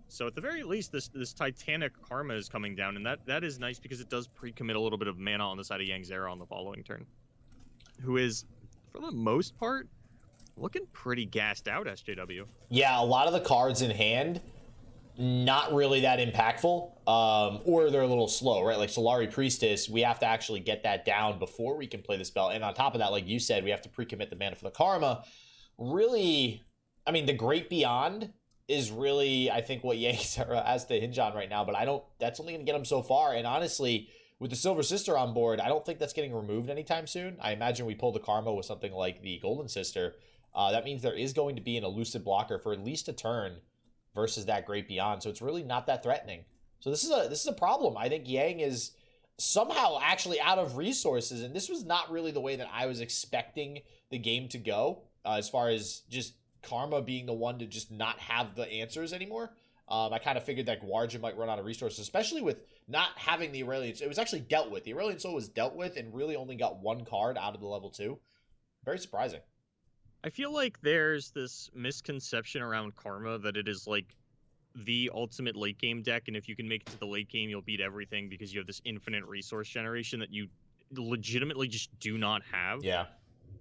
So at the very least, this Titanic Karma is coming down, and that is nice because it does pre-commit a little bit of mana on the side of Yangzera on the following turn. Who is, for the most part, looking pretty gassed out, SJW. Yeah, a lot of the cards in hand, not really that impactful, or they're a little slow, right? Like Solari Priestess, we have to actually get that down before we can play the spell. And on top of that, like you said, we have to pre-commit the mana for the Karma. Really, I mean, the Great Beyond is really, I think, what Yangzera has to hinge on right now, but that's only going to get him so far. And honestly, with the Silver Sister on board, I don't think that's getting removed anytime soon. I imagine we pull the Karma with something like the Golden Sister. That means there is going to be an elusive blocker for at least a turn versus that Great Beyond. So it's really not that threatening. So this is a problem. I think Yang is somehow actually out of resources, and this was not really the way that I was expecting the game to go, as far as just Karma being the one to just not have the answers anymore. I kind of figured that Gvuardya might run out of resources, especially with not having the Aurelian. It was actually dealt with. The Aurelian Soul was dealt with and really only got one card out of the level 2. Very surprising. I feel like there's this misconception around Karma that it is like the ultimate late game deck, and if you can make it to the late game, you'll beat everything because you have this infinite resource generation that you legitimately just do not have. Yeah.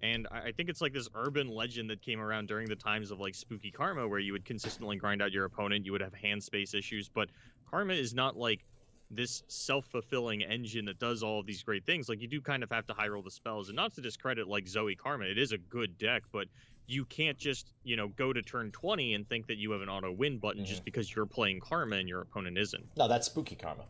And I think it's like this urban legend that came around during the times of like Spooky Karma, where you would consistently grind out your opponent, you would have hand space issues, but Karma is not like this self-fulfilling engine that does all of these great things. Like, you do kind of have to high roll the spells, and not to discredit like Zoe Karma, it is a good deck, but you can't just, go to turn 20 and think that you have an auto win button just because you're playing Karma and your opponent isn't. No, that's Spooky Karma.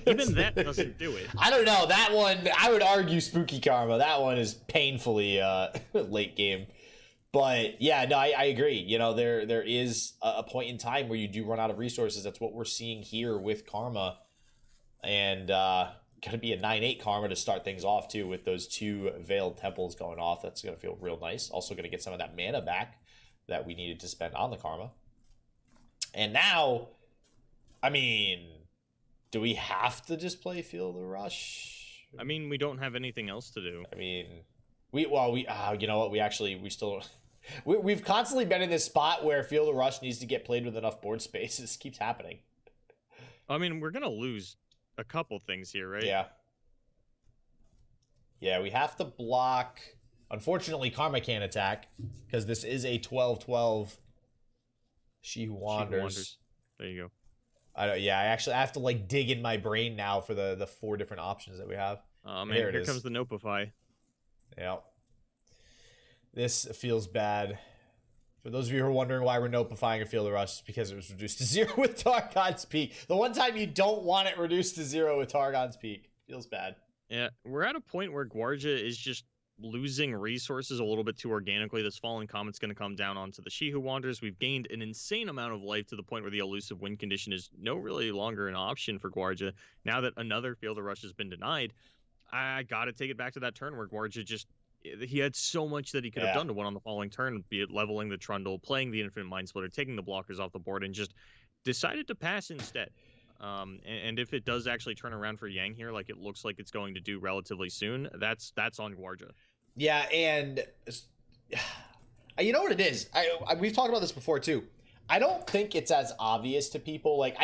Even that doesn't do it. I don't know. That one, I would argue Spooky Karma. That one is painfully late game. But yeah, no, I agree. There is a point in time where you do run out of resources. That's what we're seeing here with Karma. And going to be a 9-8 Karma to start things off, too, with those 2 Veiled Temples going off. That's going to feel real nice. Also going to get some of that mana back that we needed to spend on the Karma. And now, I mean, do we have to just play Feel the Rush? I mean, we don't have anything else to do. I mean, you know what? We still... We've constantly been in this spot where Feel the Rush needs to get played with enough board space. This keeps happening. I mean, we're going to lose a couple things here, right? Yeah. Yeah, we have to block. Unfortunately, Karma can't attack because this is a 12-12 She Who Wanders. There you go. I have to like dig in my brain now for the 4 different options that we have. Oh man, here comes the Nopify. Yeah. This feels bad. For those of you who are wondering why we're nopifying a Feel the Rush, it's because it was reduced to 0 with Targon's Peak. The one time you don't want it reduced to 0 with Targon's Peak. Feels bad. Yeah, we're at a point where Gvuardya is just losing resources a little bit too organically. This Fallen Comet's going to come down onto the She Who Wanders. We've gained an insane amount of life to the point where the elusive win condition is no really longer an option for Gvuardya. Now that another Feel the Rush has been denied, I got to take it back to that turn where Gvuardya he had so much that he could have done to win on the following turn, be it leveling the Trundle, playing the Infinite Mind Splitter, taking the blockers off the board, and just decided to pass instead. And if it does actually turn around for Yang here, like it looks like it's going to do relatively soon, that's on Gvuardya. Yeah, and you know what it is? We've talked about this before too. I don't think it's as obvious to people. Like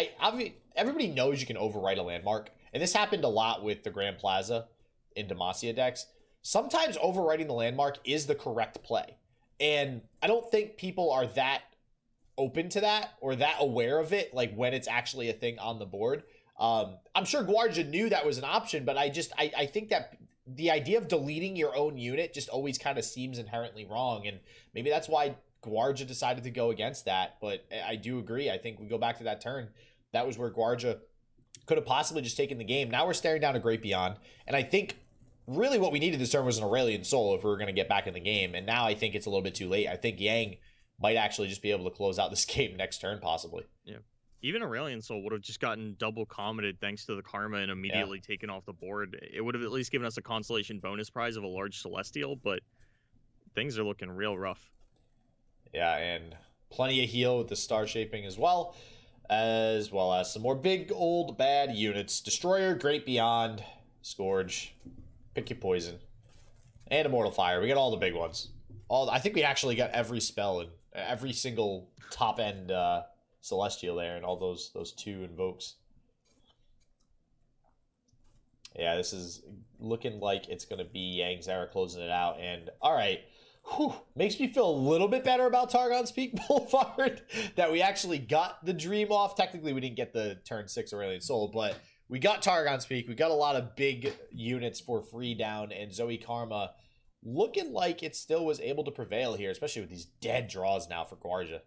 everybody knows you can overwrite a landmark, and this happened a lot with the Grand Plaza in Demacia decks. Sometimes overwriting the landmark is the correct play. And I don't think people are that open to that or that aware of it, like when it's actually a thing on the board. I'm sure Gvuardya knew that was an option, but I think that the idea of deleting your own unit just always kind of seems inherently wrong. And maybe that's why Gvuardya decided to go against that. But I do agree. I think we go back to that turn. That was where Gvuardya could have possibly just taken the game. Now we're staring down a Great Beyond. And I think really what we needed this turn was an Aurelian Soul if we were going to get back in the game. And now I think it's a little bit too late. I think Yang might actually just be able to close out this game next turn, possibly. Yeah. Even Aurelian Soul would have just gotten double commented thanks to the Karma and immediately taken off the board. It would have at least given us a consolation bonus prize of a large Celestial, but things are looking real rough. Yeah, and plenty of heal with the star shaping as well. as well as some more big old bad units. Destroyer, Great Beyond, Scourge, pick your poison, and Immortal Fire. We got all the big ones. I think we actually got every spell and every single top end Celestial there, and all those 2 invokes. Yeah, this is looking like it's going to be Yangzera closing it out. And all right, makes me feel a little bit better about Targon's Peak Boulevard that we actually got the dream off. Technically, we didn't get the turn 6 Aurelion Soul, but we got Targon's Peak. We got a lot of big units for free down, and Zoe Karma looking like it still was able to prevail here, especially with these dead draws now for Gvuardya.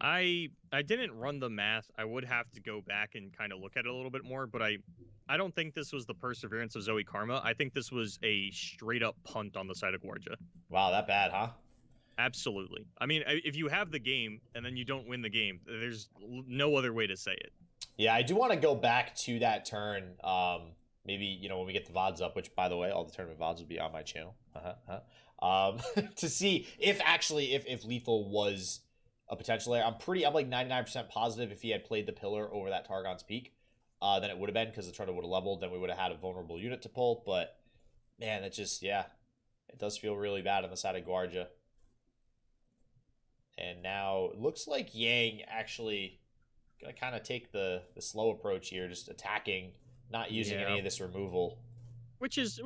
I didn't run the math. I would have to go back and kind of look at it a little bit more, but I don't think this was the perseverance of Zoe Karma. I think this was a straight up punt on the side of Gvuardya. Wow, that bad, huh? Absolutely. I mean, if you have the game and then you don't win the game, there's no other way to say it. Yeah, I do want to go back to that turn. Maybe, when we get the VODs up, which, by the way, all the tournament VODs will be on my channel. To see if Lethal was a potential there. I'm like 99% positive if he had played the pillar over that Targon's Peak, then it would have been, because the turtle would have leveled, then we would have had a vulnerable unit to pull. But man, it does feel really bad on the side of Gvuardya. And now it looks like Yang actually gonna kind of take the slow approach here, just attacking, not using any of this removal. Which is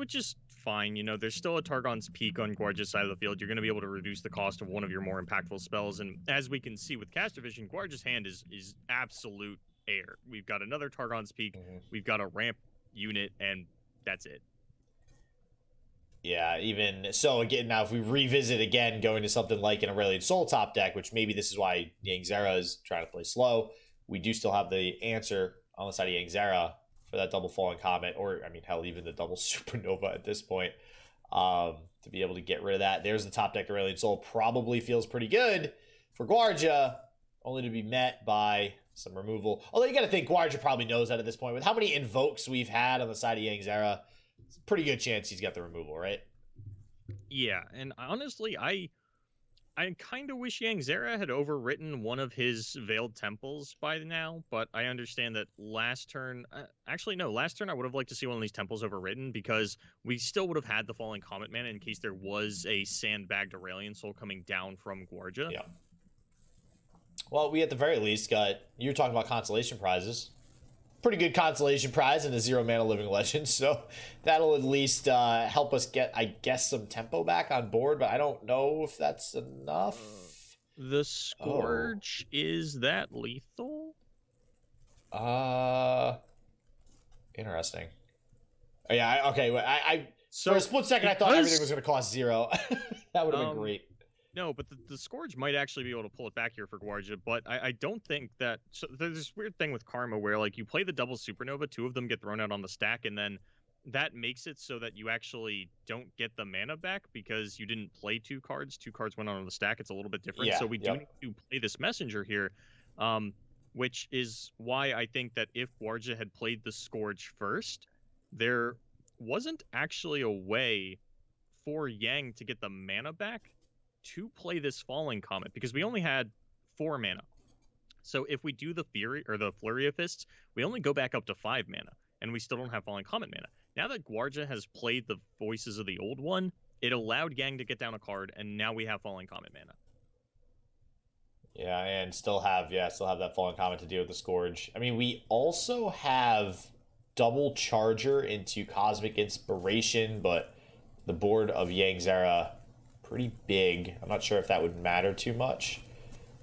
fine. There's still a Targon's Peak on Gvuardya's side of the field. You're going to be able to reduce the cost of one of your more impactful spells. And as we can see with Caster Vision, Gvuardya's hand is absolute air. We've got another Targon's Peak. We've got a ramp unit, and that's it. Yeah, even so, again, now if we revisit again, going to something like an Aurelion Soul top deck, which maybe this is why Yangzera is trying to play slow, we do still have the answer on the side of Yangzera for that double Falling Comet, or, I mean, hell, even the double Supernova at this point, to be able to get rid of that. There's the top deck Aurelion Soul. Probably feels pretty good for Gvuardya, only to be met by some removal. Although you got to think Gvuardya probably knows that at this point. With how many invokes we've had on the side of Yangzera, it's a pretty good chance he's got the removal, right? Yeah, and honestly, I kind of wish Yangzera had overwritten one of his Veiled Temples by now, but I understand that last turn... last turn I would have liked to see one of these temples overwritten, because we still would have had the Falling Comet mana in case there was a sandbagged Aurelion Soul coming down from Gvuardya. Yeah. Well, we at the very least got... You were talking about consolation prizes. Pretty good consolation prize in a 0-mana Living Legend, so that'll at least help us get, I guess, some tempo back on board, but I don't know if that's enough. The Scourge, is that lethal? Interesting. Oh, yeah, okay. So for a split second, I thought everything was going to cost 0. That would have been great. No, but the Scourge might actually be able to pull it back here for Gvuardya, but I don't think that... So there's this weird thing with Karma where, like, you play the double Supernova, 2 of them get thrown out on the stack, and then that makes it so that you actually don't get the mana back because you didn't play 2 cards. 2 cards went on the stack. It's a little bit different. Yeah, so we do need to play this Messenger here, which is why I think that if Gvuardya had played the Scourge first, there wasn't actually a way for Yang to get the mana back to play this Falling Comet, because we only had 4 mana. So if we do the Fury or the Flurry of Fists, we only go back up to 5 mana, and we still don't have Falling Comet mana. Now that Gvuardya has played the Voices of the Old One, it allowed Yang to get down a card, and now we have Falling Comet mana. Yeah, and still have that Falling Comet to deal with the Scourge. I mean, we also have double Charger into Cosmic Inspiration, but the board of Yangzera pretty big. I'm not sure if that would matter too much.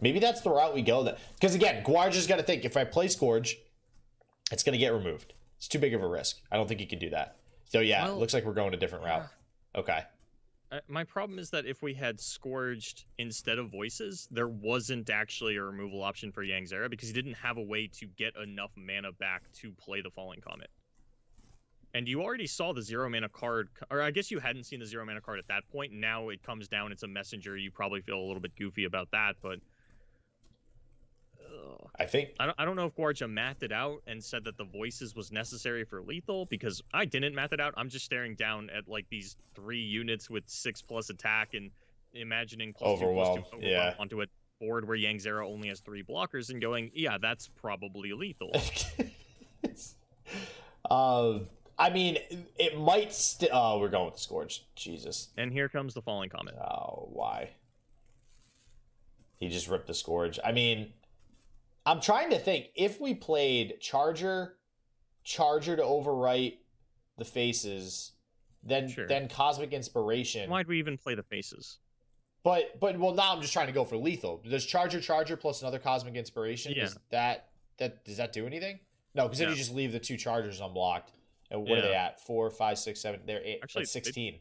Maybe that's the route we go. Because again, Gvuardya's got to think, if I play Scourge, it's going to get removed. It's too big of a risk. I don't think he can do that. So yeah, it looks like we're going a different route. Okay. My problem is that if we had Scourged instead of Voices, there wasn't actually a removal option for Yangzera because he didn't have a way to get enough mana back to play the Falling Comet. And you already saw the 0-mana card, or I guess you hadn't seen the 0-mana card at that point. Now it comes down, it's a Messenger. You probably feel a little bit goofy about that, but I don't know if Gvuardya mathed it out and said that the Voices was necessary for lethal, because I didn't math it out. I'm just staring down at like these 3 units with 6+ attack and imagining +2/+2 overwhelm onto it. board where Yangzera only has 3 blockers and going, yeah, that's probably lethal. I mean, it might still. Oh, we're going with the Scourge. Jesus. And here comes the Falling Comet. Oh, why? He just ripped the Scourge. I mean, I'm trying to think. If we played Charger to overwrite the faces, then Cosmic Inspiration. Why'd we even play the faces? But well, now I'm just trying to go for lethal. Does Charger plus another Cosmic Inspiration? Yeah. Does that do anything? No, because then you just leave the 2 Chargers unblocked. And what are they at? 4, 5, 6, 7. They're 8. Actually, 16.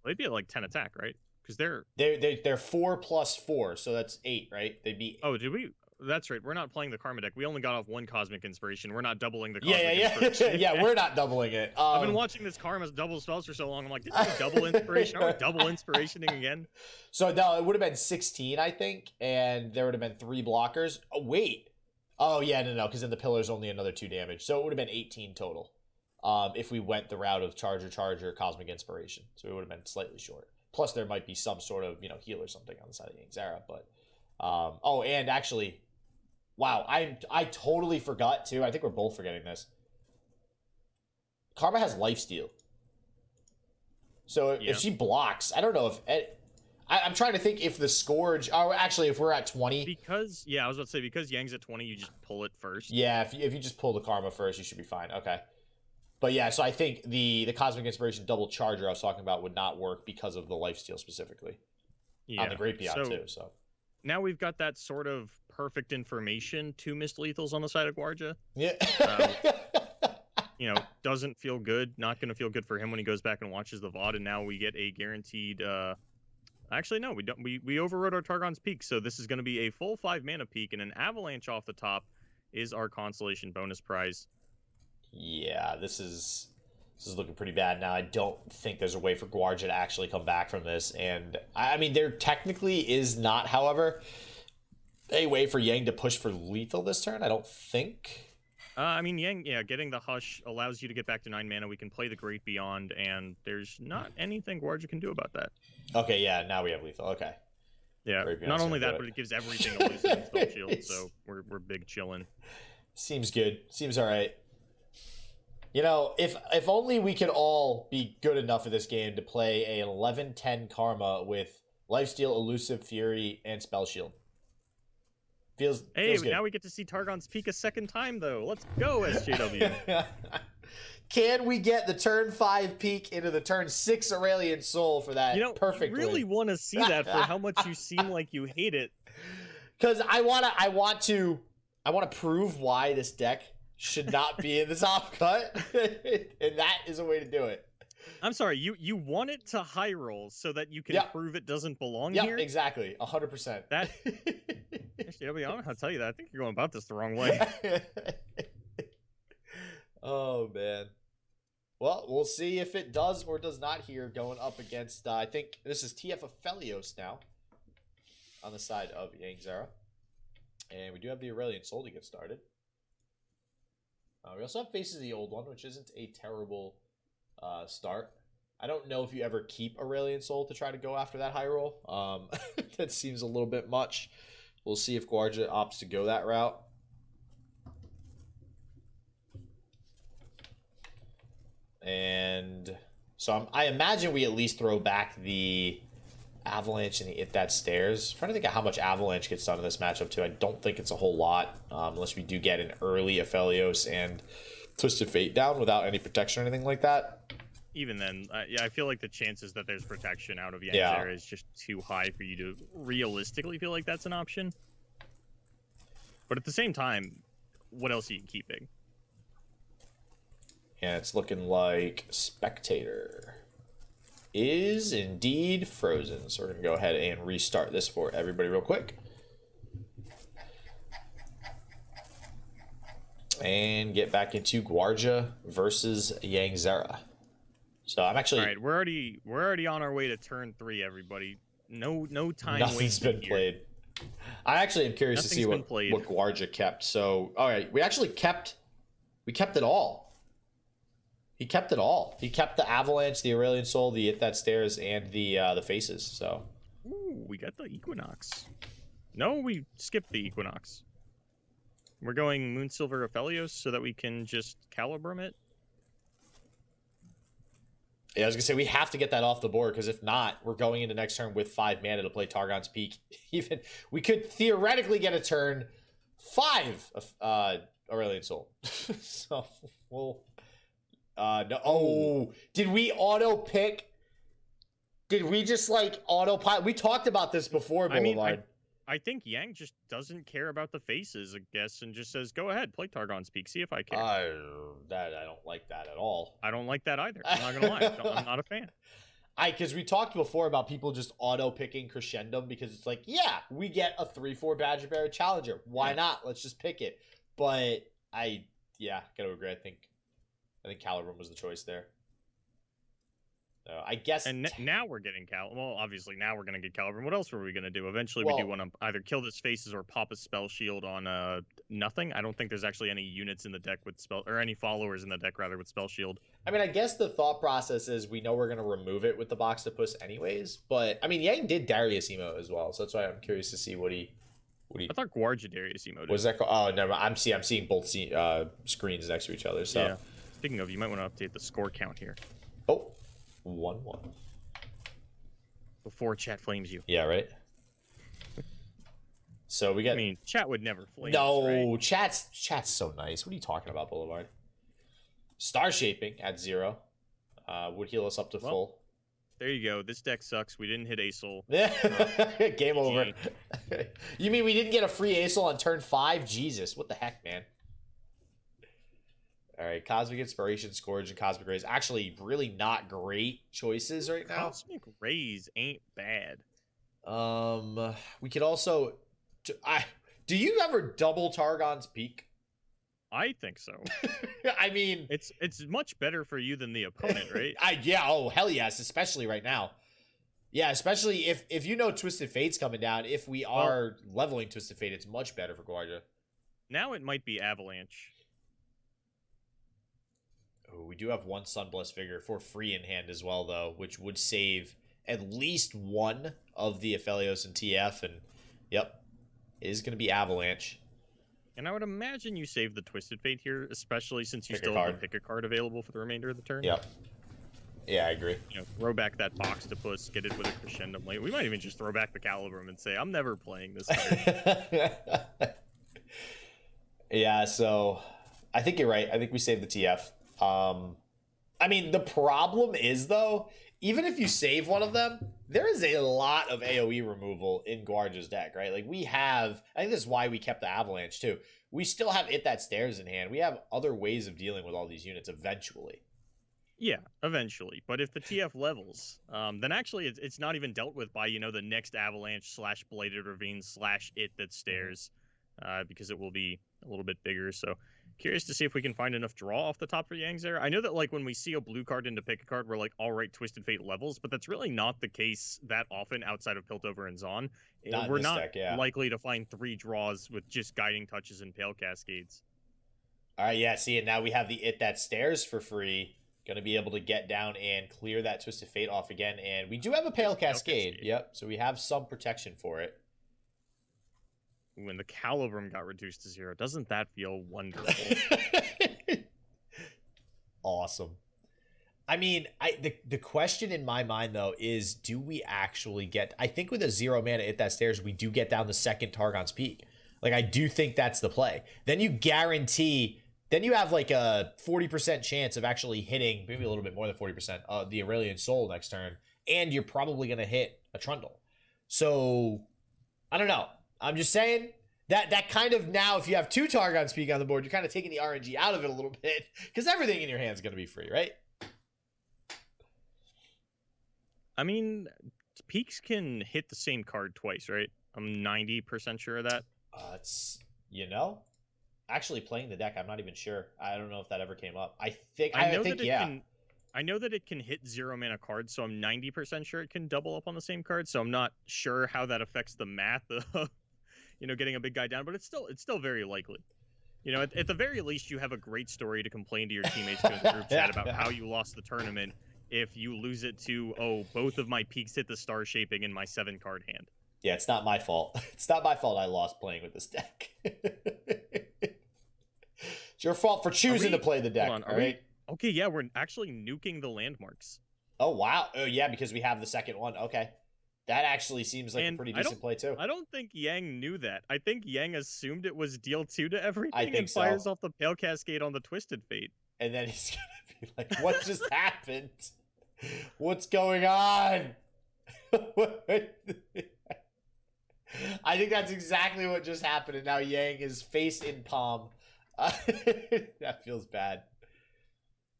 They'd be at like 10 attack, right? Because they're 4 plus 4, so that's 8, right? They'd be. Oh, did we? That's right. We're not playing the Karma deck. We only got off 1 Cosmic Inspiration. We're not doubling the Cosmic Inspiration. Yeah, we're not doubling it. I've been watching this Karma double spells for so long. I'm like, didn't we double Inspiration? Are we double Inspirationing again? So no, it would have been 16, I think, and there would have been 3 blockers. Oh wait. Oh yeah, no, because then the pillar's only another 2 damage, so it would have been 18 total. If we went the route of Charger, Cosmic Inspiration. So it would have been slightly short. Plus, there might be some sort of, heal or something on the side of Yangzera. But, oh, and actually, wow, I totally forgot, too. I think we're both forgetting this. Karma has lifesteal. So if she blocks, I don't know if... I'm trying to think if the Scourge... Oh, actually, if we're at 20... Because, I was about to say, because Yang's at 20, you just pull it first. Yeah, if you just pull the Karma first, you should be fine. Okay. But yeah, so I think the Cosmic Inspiration double Charger I was talking about would not work because of the lifesteal specifically. Yeah. On the Great Beyond too, so. Now we've got that sort of perfect information. 2 missed lethals on the side of Gvuardya. Yeah. Doesn't feel good. Not going to feel good for him when he goes back and watches the VOD, and now we get a guaranteed... Actually, no, we don't. We overrode our Targon's Peak, so this is going to be a full 5 mana peak, and an Avalanche off the top is our Constellation bonus prize. Yeah, this is looking pretty bad now. I don't think there's a way for Gvuardya to actually come back from this. And, I mean, there technically is not, however, a way for Yang to push for lethal this turn, I don't think. I mean, Yang, getting the Hush allows you to get back to 9 mana. We can play the Great Beyond, and there's not anything Gvuardya can do about that. Okay, yeah, now we have lethal. Okay. Yeah, not only that, but it gives everything a loosen and spell shield, so we're big chillin'. Seems good. Seems all right. If only we could all be good enough for this game to play a 11-10 Karma with Lifesteal, Elusive, Fury, and Spell Shield. Feels good. Now we get to see Targon's Peak a second time, though. Let's go, SJW. Can we get the turn 5 peak into the turn 6 Aurelian Soul for that perfect I really want to see that for how much you seem like you hate it. Because I want to prove why this deck should not be in the top cut, and that is a way to do it. I'm sorry, you want it to high roll so that you can prove it doesn't belong here? Yeah, exactly, 100%. That actually, I don't know how to tell you that. I think you're going about this the wrong way. Oh man. Well, we'll see if it does or does not here going up against. I think this is TF Aphelios now on the side of Yangzera, and we do have the Aurelian Soul to get started. We also have Faces of the Old One, which isn't a terrible start. I don't know if you ever keep Aurelian Soul to try to go after that high roll. That seems a little bit much. We'll see if Gvuardya opts to go that route. And so I imagine we at least throw back the Avalanche and hit that stairs. I'm trying to think of how much Avalanche gets done in this matchup too. I don't think it's a whole lot, unless we do get an early Aphelios and Twisted Fate down without any protection or anything like that. Even then, I feel like the chances that there's protection out of Yangzera is just too high for you to realistically feel like that's an option. But at the same time, what else are you keeping? And it's looking like Spectator is indeed frozen. So we're going to go ahead and restart this for everybody real quick. And get back into Gvuardya versus Yangzera. So I'm actually... All right, we're already on our way to turn 3, everybody. No time Nothing's been played. I actually am curious to see what Gvuardya kept. So, all right, we kept it all. He kept it all. He kept the Avalanche, the Aurelian Soul, the Hit That Stairs, and the Faces. So, ooh, we got the Equinox. No, we skipped the Equinox. We're going Moonsilver Aphelios so that we can just Calibrum it. Yeah, I was gonna say we have to get that off the board because if not, we're going into next turn with 5 mana to play Targon's Peak. Even we could theoretically get a turn 5 of Aurelian Soul. So we'll no. Oh, did we auto pick? Did we just like autopilot? We talked about this before, Boulevard. I think Yang just doesn't care about the faces, I guess, and just says, "Go ahead, play Targon's Peak, see if I care." I don't like that at all. I don't like that either. I'm not gonna lie, I'm not a fan. Because we talked before about people just auto picking Crescendum because it's like, yeah, we get a 3/4 Badger Bear Challenger. Why not? Let's just pick it. But gotta agree. I think Calibrum was the choice there. So I guess. And now we're getting Well, obviously now we're gonna get Calibrum. What else were we gonna do? Eventually, we do want to either kill this faces or pop a spell shield on nothing. I don't think there's actually any units in the deck with spell or any followers in the deck rather with spell shield. I mean, I guess the thought process is we know we're gonna remove it with the Boxtopus anyways. But I mean, Yang did Darius Emo as well, so that's why I'm curious to see what he. I thought Gvuardya Darius Emo did. Was that? Oh, never. I'm seeing both screens next to each other. So yeah. Speaking of, you might want to update the score count here. Oh, 1-1. Before chat flames you. Yeah, right. So we got. I mean, chat would never flame. No, right? chat's so nice. What are you talking about, Boulevard? Star Shaping at 0 would heal us up to full. There you go. This deck sucks. We didn't hit Aesol. Game over. You mean we didn't get a free Aesol on turn 5? Jesus, what the heck, man? All right, Cosmic Inspiration, Scourge, and Cosmic Rays. Actually, really not great choices right now. Cosmic Rays ain't bad. We could also. Do you ever double Targon's Peak? I think so. I mean, it's much better for you than the opponent, right? Oh hell yes, especially right now. Yeah, especially if you know Twisted Fate's coming down. If we are leveling Twisted Fate, it's much better for Gvuardya. Now it might be Avalanche. Oh, we do have one Sunblessed Figure for free in hand as well, though, which would save at least one of the Aphelios and TF. And yep, it is going to be Avalanche. And I would imagine you save the Twisted Fate here, especially since you still have the pick a card available for the remainder of the turn. Yep. Yeah, I agree. You know, throw back that Boxtopus, get it with a Crescendum late. We might even just throw back the Calibrum and say, I'm never playing this card. Yeah, so I think you're right. I think we save the TF. I mean, the problem is, though, even if you save one of them, there is a lot of AoE removal in Gvuardya's deck, right? Like, we have, I think this is why we kept the Avalanche, too. We still have It That Stares in hand. We have other ways of dealing with all these units eventually. Yeah, eventually. But if the TF levels, then actually it's not even dealt with by, the next Avalanche / Bladed Ravine / It That Stares, because it will be a little bit bigger, so... Curious to see if we can find enough draw off the top for Yangzera. I know that, like, when we see a blue card into pick a card, we're like, all right, Twisted Fate levels, but that's really not the case that often outside of Piltover and Zon. We're not likely to find 3 draws with just Guiding Touches and Pale Cascades. All right, yeah, see, and now we have the It That Stares for free. Going to be able to get down and clear that Twisted Fate off again, and we do have a Pale Cascade. Yep, so we have some protection for it. When the Calibrum got reduced to 0, doesn't that feel wonderful? Awesome. I mean, the question in my mind, though, is do we actually get... I think with a 0 mana It That Stares, we do get down the second Targon's Peak. Like, I do think that's the play. Then you guarantee... Then you have, like, a 40% chance of actually hitting, maybe a little bit more than 40%, the Aurelian Soul next turn. And you're probably going to hit a Trundle. So, I don't know. I'm just saying that kind of now, if you have 2 Targon's Peak on the board, you're kind of taking the RNG out of it a little bit because everything in your hand is going to be free, right? I mean, Peaks can hit the same card twice, right? I'm 90% sure of that. It's, actually playing the deck, I'm not even sure. I don't know if that ever came up. I think yeah. I know that it can hit 0 mana cards, so I'm 90% sure it can double up on the same card. So I'm not sure how that affects the math of, getting a big guy down, but it's still very likely. At the very least, you have a great story to complain to your teammates in the group chat about how you lost the tournament if you lose it to, both of my peaks hit the Star Shaping in my 7-card hand. Yeah, it's not my fault. It's not my fault I lost playing with this deck. It's your fault for choosing to play the deck, Hold on, all right? Okay, yeah, we're actually nuking the landmarks. Oh, wow. Oh, yeah, because we have the second one. Okay. That actually seems like a pretty decent play, too. I don't think Yang knew that. I think Yang assumed it was deal 2 to everything think and fires off the Pale Cascade on the Twisted Fate. And then he's going to be like, what just happened? What's going on? I think that's exactly what just happened, and now Yang is face in palm. That feels bad.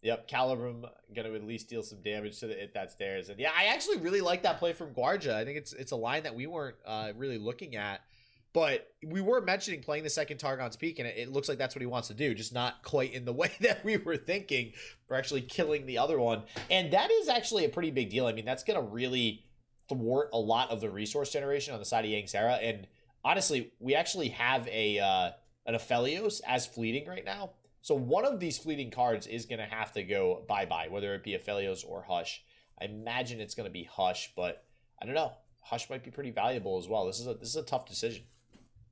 Yep, Calibrum gonna at least deal some damage to that stairs. And yeah, I actually really like that play from Gvuardya. I think it's a line that we weren't really looking at, but we were mentioning playing the second Targon's Peak, and it looks like that's what he wants to do, just not quite in the way that we were thinking. We're actually killing the other one, and that is actually a pretty big deal. I mean, that's gonna really thwart a lot of the resource generation on the side of Yangzera. And honestly, we actually have an Aphelios as fleeting right now. So one of these fleeting cards is going to have to go bye-bye, whether it be Aphelios or Hush. I imagine it's going to be Hush, but I don't know. Hush might be pretty valuable as well. This is a tough decision.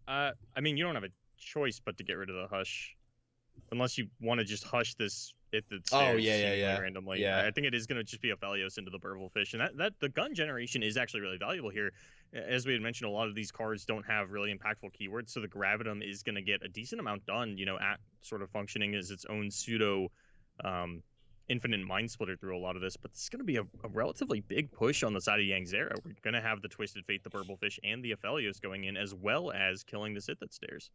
I mean, you don't have a choice but to get rid of the Hush. Unless you want to just Hush this at the stairs randomly. Yeah. I think it is going to just be Aphelios into the Burblefish. And that the gun generation is actually really valuable here. As we had mentioned, a lot of these cards don't have really impactful keywords, so the Gravitum is going to get a decent amount done, you know, at sort of functioning as its own pseudo infinite mind splitter through a lot of this. But it's going to be a relatively big push on the side of Yangzera. We're going to have the Twisted Fate, the Burblefish, and the Aphelios going in, as well as killing the Sith that stairs.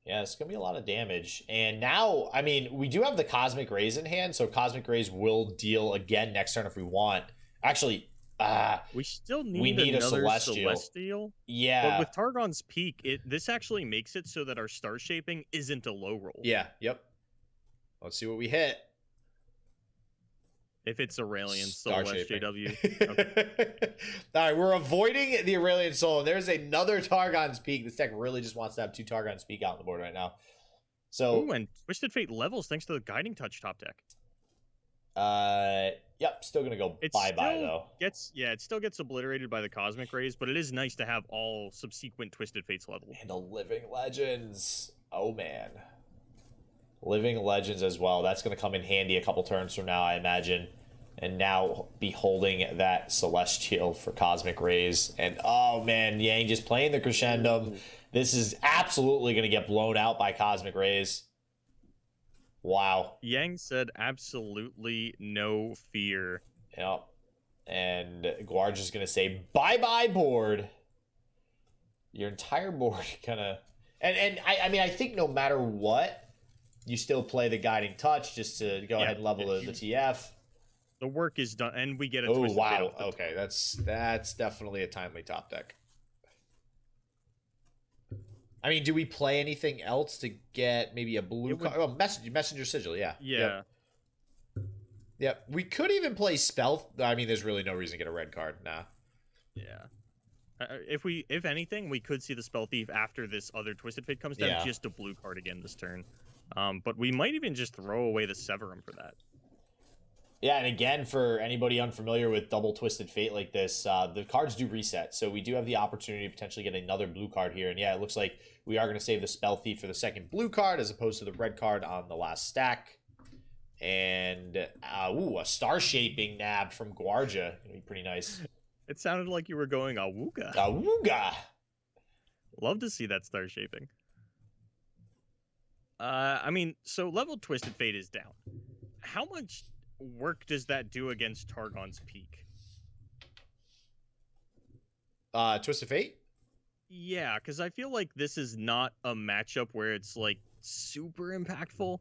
Yeah, it's going to be a lot of damage. And now, I mean, we do have the Cosmic Rays in hand, so Cosmic Rays will deal again next turn if we want. Actually, we still need another Celestial. Yeah. But with Targon's Peak, this actually makes it so that our star shaping isn't a low roll. Yeah, yep. Let's see what we hit. If it's Aurelion Soul SJW. Okay. All right, we're avoiding the Aurelion Soul. There's another Targon's Peak. This deck really just wants to have 2 Targon's Peak out on the board right now. So, ooh, and Twisted Fate levels thanks to the Guiding Touch top deck. Yep, still gonna go bye-bye though. It still gets obliterated by the Cosmic Rays, but it is nice to have all subsequent Twisted Fates level. And a Living Legends. Oh man. Living Legends as well. That's gonna come in handy a couple turns from now, I imagine. And now be holding that Celestial for Cosmic Rays. And oh man, Yang just playing the crescendo. This is absolutely gonna get blown out by Cosmic Rays. Wow. Yang said absolutely no fear. Yep. And Gvuardya's going to say, bye-bye board. Your entire board kind of... And I mean, I think no matter what, you still play the Guiding Touch just to go ahead and level the TF. The work is done, and we get a Twisted Fate. Okay, that's definitely a timely top deck. I mean, do we play anything else to get maybe a blue card? Oh, Messenger Sigil, yeah. Yeah. Yep. We could even play Spell. I mean, there's really no reason to get a red card. Nah. Yeah. If anything, we could see the Spell Thief after this other Twisted Fate comes down, just a blue card again this turn. But we might even just throw away the Severum for that. Yeah, and again, for anybody unfamiliar with double Twisted Fate like this, the cards do reset, so we do have the opportunity to potentially get another blue card here. And yeah, it looks like we are going to save the Spell Thief for the second blue card as opposed to the red card on the last stack. And, a Star Shaping Nab from Gvuardya. Going to be pretty nice. It sounded like you were going Awooga. Awooga! Love to see that Star Shaping. I mean, so level Twisted Fate is down. How much work does that do against Targon's Peak? Twisted Fate? Yeah, because I feel like this is not a matchup where it's like super impactful.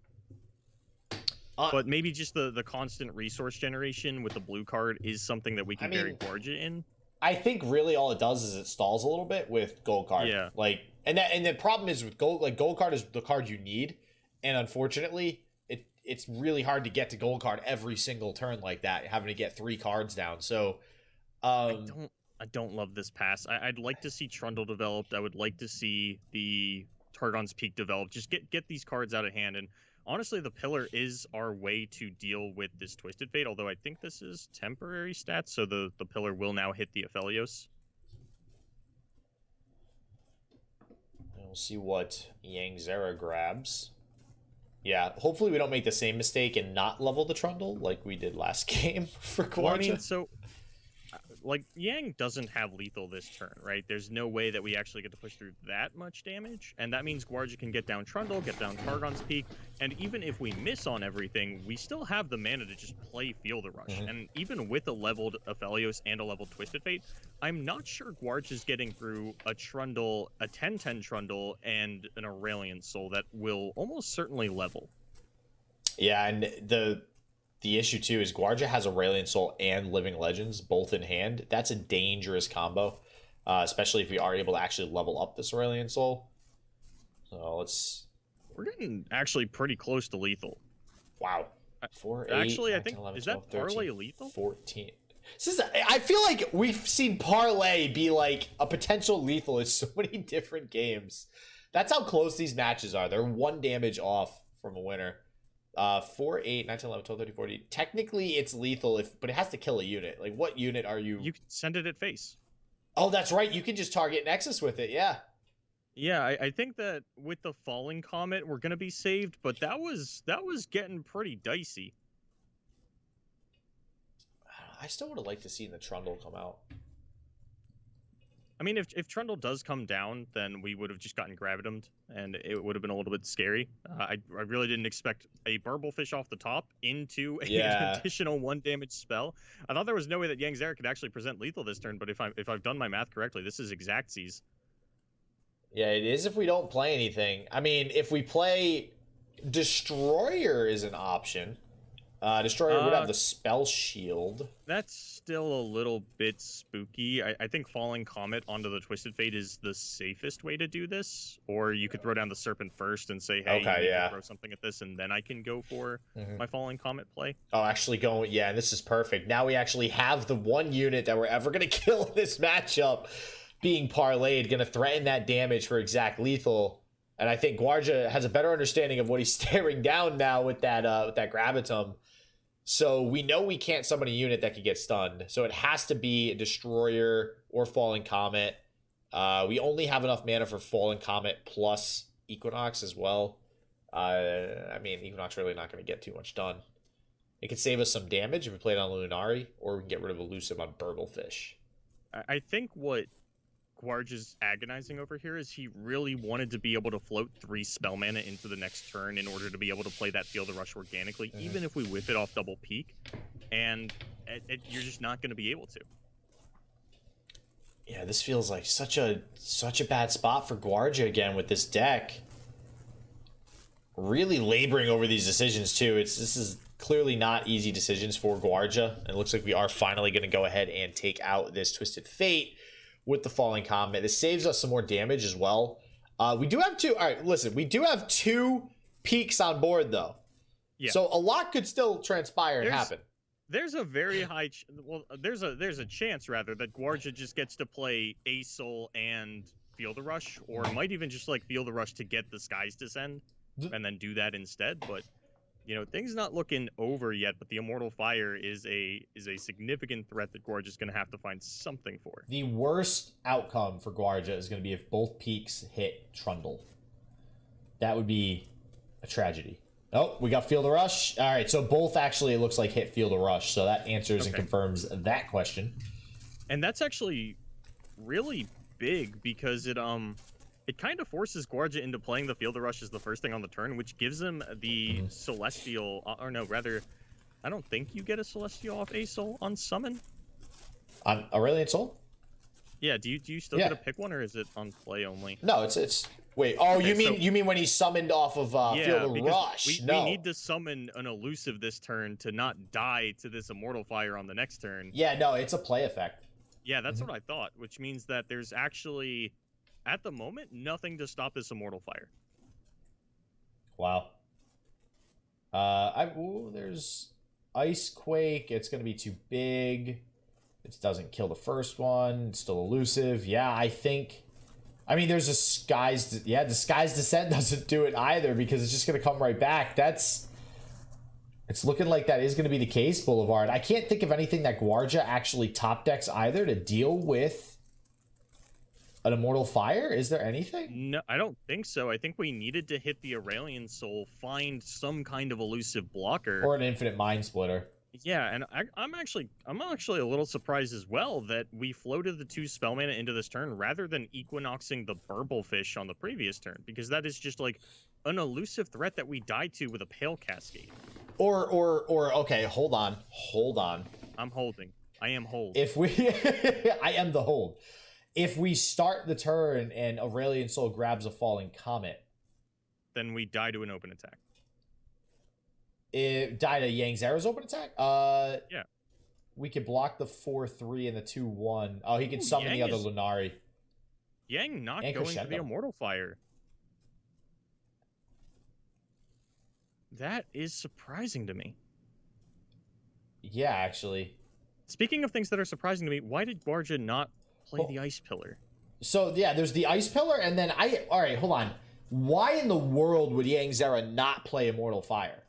But maybe just the constant resource generation with the blue card is something that we can bury Gvuardya in. I think really all it does is it stalls a little bit with gold card. Yeah. Like, and the problem is with gold, like gold card is the card you need, and unfortunately, it's really hard to get to gold card every single turn like that, having to get 3 cards down. So, I don't love this pass. I'd like to see Trundle developed. I would like to see the Targon's Peak developed. Just get these cards out of hand. And honestly, the pillar is our way to deal with this Twisted Fate, although I think this is temporary stats, so the pillar will now hit the Aphelios. We'll see what Yangzera grabs. Yeah, hopefully we don't make the same mistake and not level the Trundle like we did last game for Gvuardya. Well, I mean, so like Yang doesn't have lethal this turn, right? There's no way that we actually get to push through that much damage, and that means Gvuardya can get down Trundle, get down Targon's Peak, and even if we miss on everything, we still have the mana to just play Feel the Rush. And even with a leveled Aphelios and a leveled Twisted Fate, I'm not sure Gvuardya's getting through a Trundle, a 10/10 Trundle, and an Aurelion Soul that will almost certainly level. Yeah, and the issue too is Gvuardya has Aurelion Soul and Living Legends both in hand. That's a dangerous combo, especially if we are able to actually level up this Aurelion Soul. So we're getting actually pretty close to lethal. Wow. 4, 8, actually, 9, I think 10, 11, is 12, that 13, parlay lethal? 14. I feel like we've seen parlay be like a potential lethal in so many different games. That's how close these matches are. They're 1 damage off from a winner. 4, 8, 9, 10, 11, 12, 13, 14. Technically, it's lethal, but it has to kill a unit. Like, what unit are you? You can send it at face. Oh, that's right. You can just target Nexus with it. Yeah. Yeah, I think that with the Falling Comet, we're gonna be saved, but that was getting pretty dicey. I still would have liked to see the Trundle come out. I mean, if Trundle does come down, then we would have just gotten Gravitomed, and it would have been a little bit scary. I really didn't expect a Burblefish off the top into an additional 1 damage spell. I thought there was no way that Yangzera could actually present lethal this turn, but if I've done my math correctly, this is exact seize. Yeah, it is if we don't play anything. I mean, if we play Destroyer is an option. Destroyer would have the spell shield. That's still a little bit spooky. I think Falling Comet onto the Twisted Fate is the safest way to do this. Or you could throw down the Serpent first and say, hey, you need to throw something at this, and then I can go for my Falling Comet play. Oh, actually going, yeah, this is perfect. Now we actually have the 1 unit that we're ever going to kill in this matchup being parlayed, going to threaten that damage for exact lethal. And I think Gvuardya has a better understanding of what he's staring down now with that Gravitum. So we know we can't summon a unit that could get stunned. So it has to be a Destroyer or Falling Comet. We only have enough mana for Falling Comet plus Equinox as well. I mean, Equinox really not going to get too much done. It could save us some damage if we play it on Lunari, or we can get rid of Elusive on Burblefish. I think what Gvuardya's agonizing over here is he really wanted to be able to float 3 spell mana into the next turn in order to be able to play that Feel the Rush organically, even if we whiff it off double peak, and you're just not going to be able to. Yeah, this feels like such a bad spot for Gvuardya again with this deck. Really laboring over these decisions too. This is clearly not easy decisions for Gvuardya, and it looks like we are finally going to go ahead and take out this Twisted Fate with the Falling Comet. This saves us some more damage as well. We do have 2. All right, listen, we do have 2 peaks on board though. Yeah. So a lot could still transpire and happen. There's a very high there's a chance rather that Gvuardya just gets to play A Soul and Feel the Rush, or might even just like Feel the Rush to get the Skies Descend and then do that instead. But you know, things not looking over yet, but the Immortal Fire is a significant threat that Gvuardya's going to have to find something for. The worst outcome for Gvuardya is going to be if both peaks hit Trundle. That would be a tragedy. Oh, we got Feel the Rush. All right, so both actually, it looks like, hit Feel the Rush, so that answers and confirms that question. And that's actually really big because it kind of forces Gvuardya into playing the Feel the Rush as the first thing on the turn, which gives him the Celestial, or no, rather, I don't think you get a Celestial off A Soul on summon. On Aurelion Soul? Yeah, do you still get to pick one, or is it on play only? No, it's wait. Oh, okay, you mean when he's summoned off of Feel the Rush? We need to summon an Elusive this turn to not die to this Immortal Fire on the next turn. Yeah, no, it's a play effect. Yeah, that's what I thought, which means that there's actually, at the moment, nothing to stop this Immortal Fire. Wow. There's Ice Quake. It's going to be too big. It doesn't kill the first one. It's still elusive. Yeah, I think I mean, there's a disguised descent doesn't do it either because it's just going to come right back. It's looking like that is going to be the case, Boulevard. I can't think of anything that Gvuardya actually top decks either to deal with an Immortal Fire. Is there anything? No, I don't think so. I think we needed to hit the Aurelion Soul, find some kind of elusive blocker. Or an Infinite Mind Splitter. Yeah, and I'm actually a little surprised as well that we floated the 2 spell mana into this turn rather than Equinoxing the Burblefish on the previous turn, because that is just like an elusive threat that we died to with a Pale Cascade. Or okay, hold on. I'm holding. I am hold. If we I am the hold. If we start the turn and Aurelion Soul grabs a Falling Comet, then we die to an open attack. It died to Yangzera's open attack? Yeah. We could block the 4/3 and the 2/1. Oh, he can summon Yang the other Lunari. Yang not And going Crescendo. for the Immortal Fire. That is surprising to me. Yeah, actually. Speaking of things that are surprising to me, why did Gvuardya not play the Ice Pillar? So, yeah, there's the Ice Pillar, and then Alright, hold on. Why in the world would Yangzera not play Immortal Fire?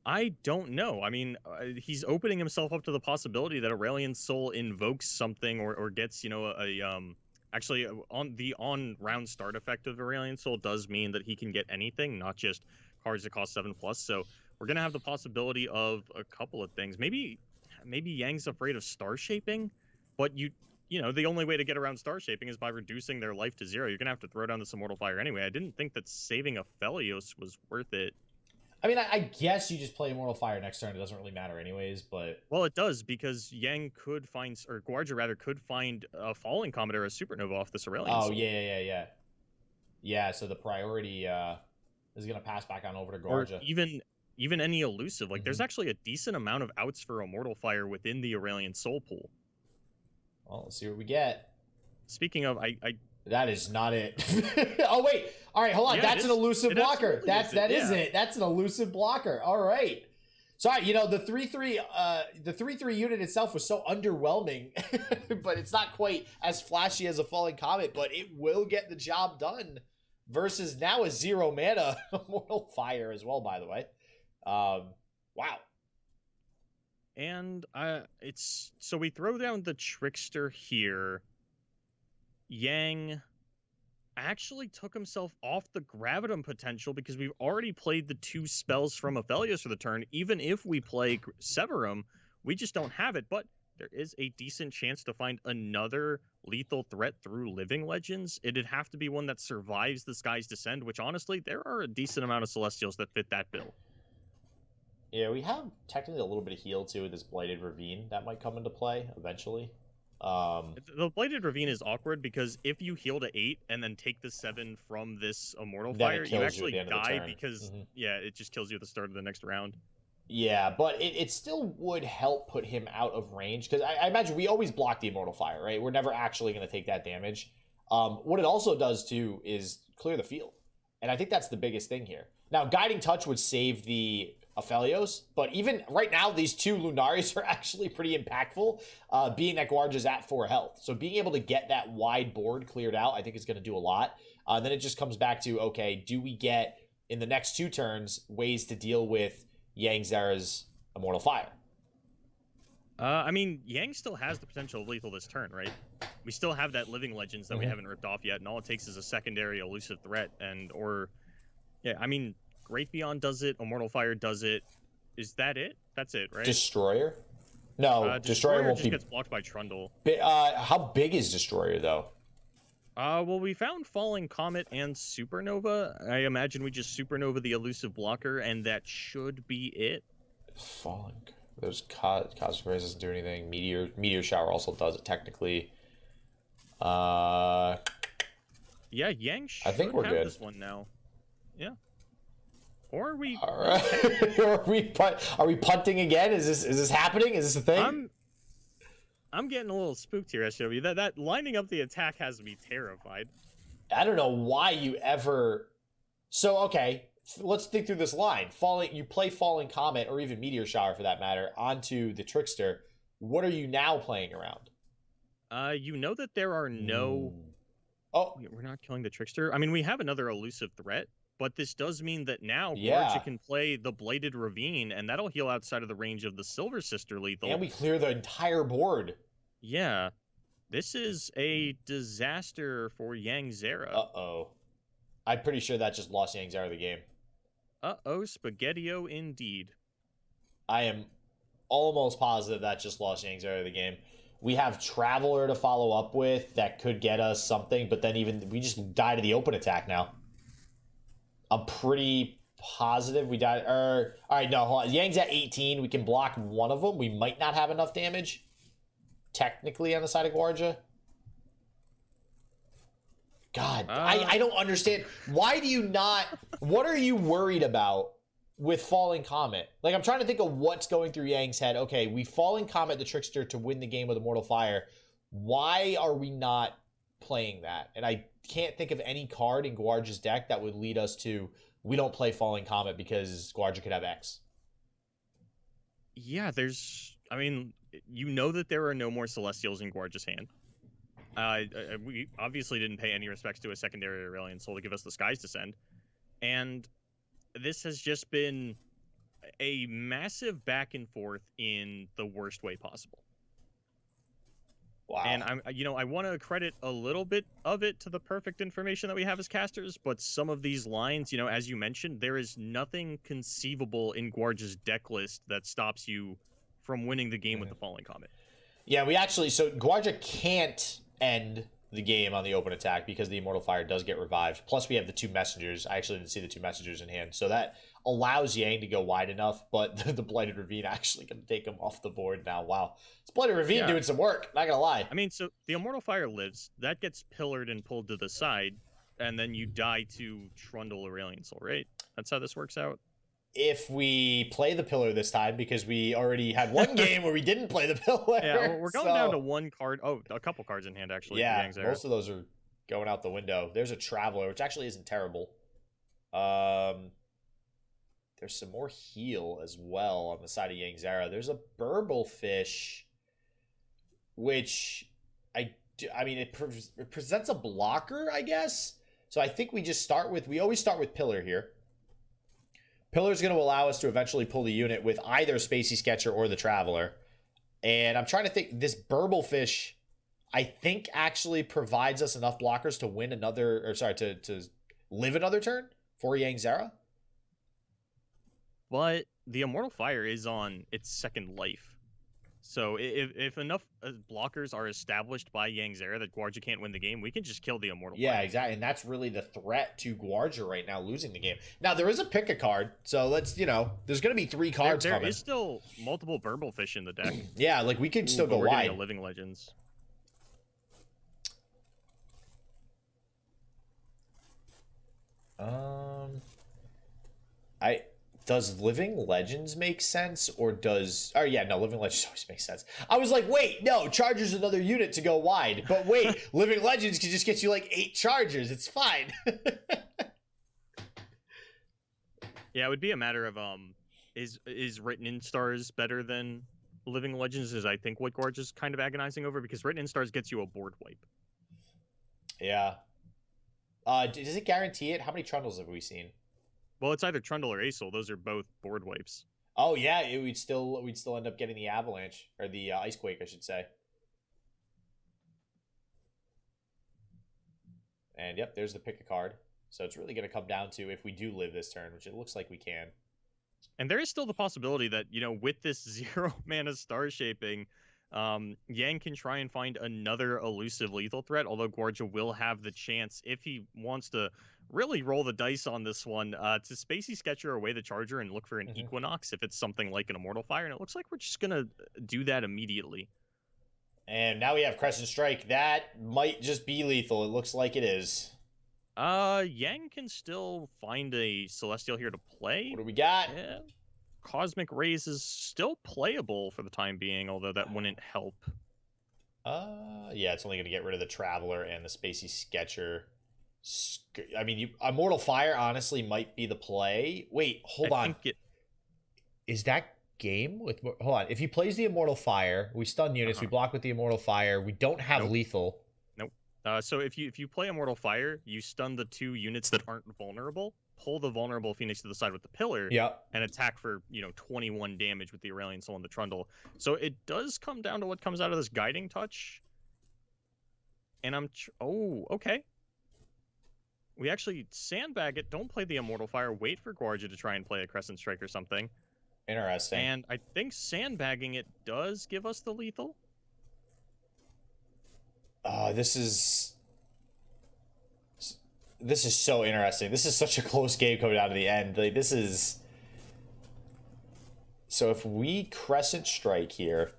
I don't know. I mean, he's opening himself up to the possibility that Aurelion Soul invokes something or gets, you know, actually on round start effect of Aurelion Soul does mean that he can get anything, not just cards that cost 7+. So we're gonna have the possibility of a couple of things. Maybe Yang's afraid of star shaping, but you know, the only way to get around star shaping is by reducing their life to 0. You're gonna have to throw down this Immortal Fire anyway. I didn't think that saving a Felios was worth it. I mean, I guess you just play Immortal Fire next turn. It doesn't really matter anyways, but... Well, it does, because Yang could find, or Gvuardya rather, could find a Falling Comet or a Supernova off this Aurelion Soul. Yeah. Yeah, so the priority is going to pass back on over to Or Gvuardya. even any elusive. Like, there's actually a decent amount of outs for Immortal Fire within the Aurelion Soul pool. Well, let's see what we get. Speaking of, That is not it. Oh, wait. All right, hold on. Yeah, That's an elusive blocker. That is yeah. it. That's an elusive blocker. All right. Sorry, you know, the 3/3 unit itself was so underwhelming, but it's not quite as flashy as a Falling Comet, but it will get the job done versus now a 0 mana Immortal Fire as well, by the way. Wow. And so we throw down the Trickster here. Yang actually took himself off the Gravitum potential because we've already played the 2 spells from Aphelios for the turn. Even if we play Severum, we just don't have it. But there is a decent chance to find another lethal threat through Living Legends. It'd have to be one that survives the Sky's Descent, which honestly, there are a decent amount of Celestials that fit that bill. Yeah, we have technically a little bit of heal too with this Blighted Ravine that might come into play eventually. The Blighted Ravine is awkward because if you heal to 8 and then take the 7 from this Immortal Fire, you actually die because yeah, it just kills you at the start of the next round. Yeah, but it still would help put him out of range because I imagine we always block the Immortal Fire, right? We're never actually going to take that damage. What it also does too is clear the field, and I think that's the biggest thing here. Now, Guiding Touch would save the Aphelios, but even right now, these 2 Lunaris are actually pretty impactful, being that Gvuardya's at 4 health. So being able to get that wide board cleared out, I think is going to do a lot. Then it just comes back to, okay, do we get, in the next 2 turns, ways to deal with Yangzera's Immortal Fire? I mean, Yang still has the potential of lethal this turn, right? We still have that Living Legends that we haven't ripped off yet, and all it takes is a secondary elusive threat, yeah, I mean, Great Beyond does it, Immortal Fire does it. Is that it? That's it, right? Destroyer? No, Destroyer won't just gets blocked by Trundle. How big is Destroyer, though? Well, we found Falling Comet and Supernova. I imagine we just Supernova the elusive blocker, and that should be it. Falling. There's Cosmic Rays doesn't do anything. Meteor Shower also does it, technically. Yeah, Yang should I think we're have good. This one now. Yeah. Or are we... All right. Are we punting again? Is this happening? Is this a thing? I'm getting a little spooked here, SW. That lining up the attack has me terrified. I don't know why you ever... So, okay, let's think through this line. You play Falling Comet, or even Meteor Shower for that matter, onto the Trickster. What are you now playing around? You know that there are no... Oh, We're not killing the Trickster. I mean, we have another elusive threat, but this does mean that now yeah. Gvuardya can play the Bladed Ravine, and that'll heal outside of the range of the Silver Sister lethal. And we clear the entire board. Yeah. This is a disaster for Yangzera. Uh-oh. I'm pretty sure that just lost Yangzera the game. Uh-oh, Spaghetti-O indeed. I am almost positive that just lost Yangzera the game. We have Traveler to follow up with that could get us something, but then even we just die to the open attack now. I'm pretty positive we died. All right, no, hold on. Yang's at 18. We can block one of them. We might not have enough damage, technically, on the side of Gvuardya. God, I don't understand. Why do you not... What are you worried about with Falling Comet? Like, I'm trying to think of what's going through Yang's head. Okay, we Falling Comet the Trickster to win the game with Immortal Fire. Why are we not playing that? And I can't think of any card in Gvuardya's deck that would lead us to, we don't play Falling Comet because Gvuardya could have X. Yeah, there's... I mean, you know that there are no more Celestials in Gvuardya's hand. We obviously didn't pay any respects to a secondary Aurelion Soul to give us the Sky's Descent. And this has just been a massive back and forth in the worst way possible. Wow. And I want to credit a little bit of it to the perfect information that we have as casters, but some of these lines, as you mentioned, there is nothing conceivable in Gvuardya's deck list that stops you from winning the game with the Falling Comet. Yeah, we actually... So Gvuardya can't end the game on the open attack because the Immortal Fire does get revived. Plus, we have the two messengers. I actually didn't see the two messengers in hand. So that allows Yang to go wide enough, but the Blighted Ravine actually going to take him off the board now. Wow. It's Blighted Ravine doing some work. Not going to lie. I mean, so the Immortal Fire lives. That gets pillared and pulled to the side, and then you die to Trundle Aurelion Soul, right? That's how this works out? If we play the pillar this time, because we already had one game where we didn't play the pillar. Yeah, we're going down to one card. Oh, a couple cards in hand, actually. Yeah, most of those are going out the window. There's a Traveler, which actually isn't terrible. There's some more heal as well on the side of Yangzera. There's a Burblefish, which I mean, it presents a blocker, I guess. So I think we just start with, we always start with Pillar here. Pillar is going to allow us to eventually pull the unit with either Spacey Sketcher or the Traveler. And I'm trying to think, this Burblefish, I think, actually provides us enough blockers to win another, or sorry, to live another turn for Yangzera. But the Immortal Fire is on its second life. So if enough blockers are established by Yangzera that Gvuardya can't win the game, we can just kill the Immortal Fire. Yeah, exactly. And that's really the threat to Gvuardya right now, losing the game. Now, there is a pick a card. So let's, there's going to be 3 cards coming. There is still multiple Burblefish in the deck. Yeah, like we could still go we're wide. Getting a Living Legends. Does Living Legends make sense, or does... Oh, yeah, no, Living Legends always makes sense. I was like, wait, no, Charger's another unit to go wide. But wait, Living Legends can just get you like 8 Chargers. It's fine. Yeah, it would be a matter of, is Written in Stars better than Living Legends, is I think what Gvuardya's kind of agonizing over, because Written in Stars gets you a board wipe. Yeah. Does it guarantee it? How many Trundles have we seen? Well, it's either Trundle or Acel. Those are both board wipes. Oh yeah, we'd still end up getting the Avalanche, or the Icequake, I should say. And yep, there's the pick a card. So it's really going to come down to if we do live this turn, which it looks like we can. And there is still the possibility that, with this 0 mana star shaping, Yang can try and find another elusive lethal threat, although Gvuardya will have the chance, if he wants to really roll the dice on this one, to Spacey Sketcher away the Charger and look for an Equinox if it's something like an Immortal Fire, and it looks like we're just going to do that immediately. And now we have Crescent Strike. That might just be lethal. It looks like it is. Yang can still find a Celestial here to play. What do we got? Yeah. Cosmic Rays is still playable for the time being, although that wouldn't help. Yeah, it's only going to get rid of the Traveler and the Spacey Sketcher. I mean, Immortal Fire honestly might be the play. Wait, hold on. Is that game with... Hold on. If he plays the Immortal Fire, we stun units, we block with the Immortal Fire, we don't have lethal. Nope. So if you play Immortal Fire, you stun the 2 units that aren't vulnerable, pull the vulnerable Phoenix to the side with the pillar, and attack for 21 damage with the Aurelion Soul and the Trundle. So it does come down to what comes out of this guiding touch. And oh, okay. We actually sandbag it. Don't play the Immortal Fire. Wait for Gvuardya to try and play a Crescent Strike or something. Interesting. And I think sandbagging it does give us the lethal. This is so interesting. This is such a close game coming down to the end. Like, this is... So if we Crescent Strike here...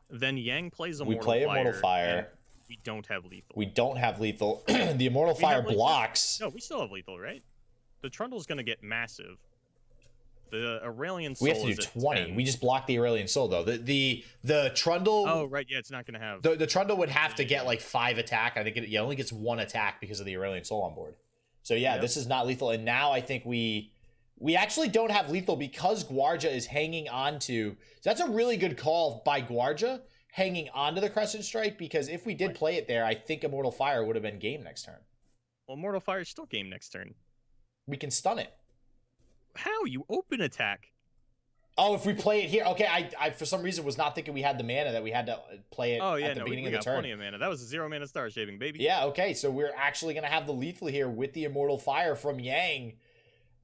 Then Yang plays We play Immortal Fire. We don't have lethal. We don't have lethal. The Immortal Fire blocks. No, we still have lethal, right? The Trundle's going to get massive. The Aurelion Soul we have to do 20. We just block the Aurelion Soul, though. The Trundle... Oh, right. Yeah, it's not going to have... The Trundle would have to get, like, 5 attack. I think it only gets 1 attack because of the Aurelion Soul on board. So, yeah, this is not lethal. And now I think we actually don't have lethal because Gvuardya is hanging on to... So that's a really good call by Gvuardya, hanging on to the Crescent Strike, because if we did play it there, I think Immortal Fire would have been game next turn. Well, Immortal Fire is still game next turn. We can stun it. How? You open attack. Oh, if we play it here. Okay, I for some reason was not thinking we had the mana that we had to play it at the beginning of the turn. Plenty of mana. That was a 0 mana Star Shaving, baby. Yeah, okay, so we're actually going to have the lethal here with the Immortal Fire from Yang.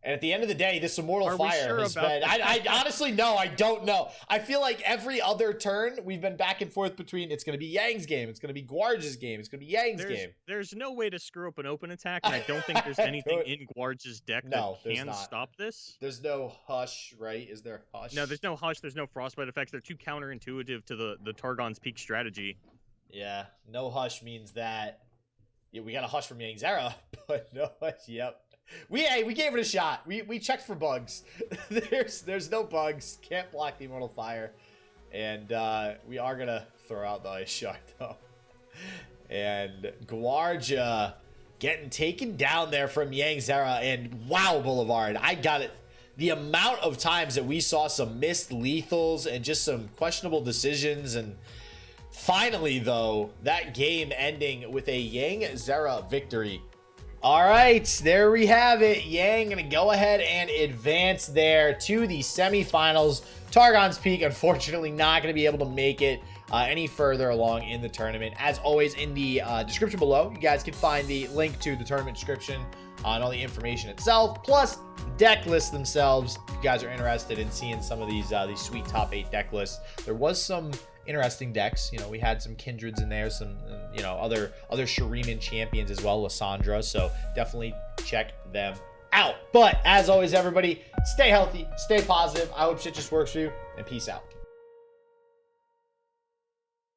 And at the end of the day, this Immortal Fire has been... I honestly, no, I don't know. I feel like every other turn, we've been back and forth between it's going to be Yang's game, it's going to be Gvuardya's game, it's going to be Yang's game. There's no way to screw up an open attack, and I don't think there's anything in Gvuardya's deck that can stop this. There's no Hush, right? Is there Hush? No, there's no Hush, there's no Frostbite effects. They're too counterintuitive to the Targon's peak strategy. Yeah, no Hush means that... Yeah, we got a Hush from Yangzera, but no Hush, yep. We gave it a shot. We checked for bugs. There's no bugs. Can't block the Immortal Fire. And we are gonna throw out the Ice Shard though. And Gvuardya getting taken down there from Yangzera, and wow, Boulevard. I got it. The amount of times that we saw some missed lethals and just some questionable decisions, and finally though, that game ending with a Yangzera victory. All right, there we have it. Yang going to go ahead and advance there to the semifinals. Targon's Peak, unfortunately, not going to be able to make it any further along in the tournament. As always, in the description below, you guys can find the link to the tournament description and all the information itself, plus deck lists themselves. If you guys are interested in seeing some of these sweet top 8 deck lists, there was some interesting decks. You know, we had some Kindreds in there, some other Shuriman champions as well, Lissandra, so definitely check them out. But as always, everybody, stay healthy, stay positive. I hope shit just works for you, and peace out.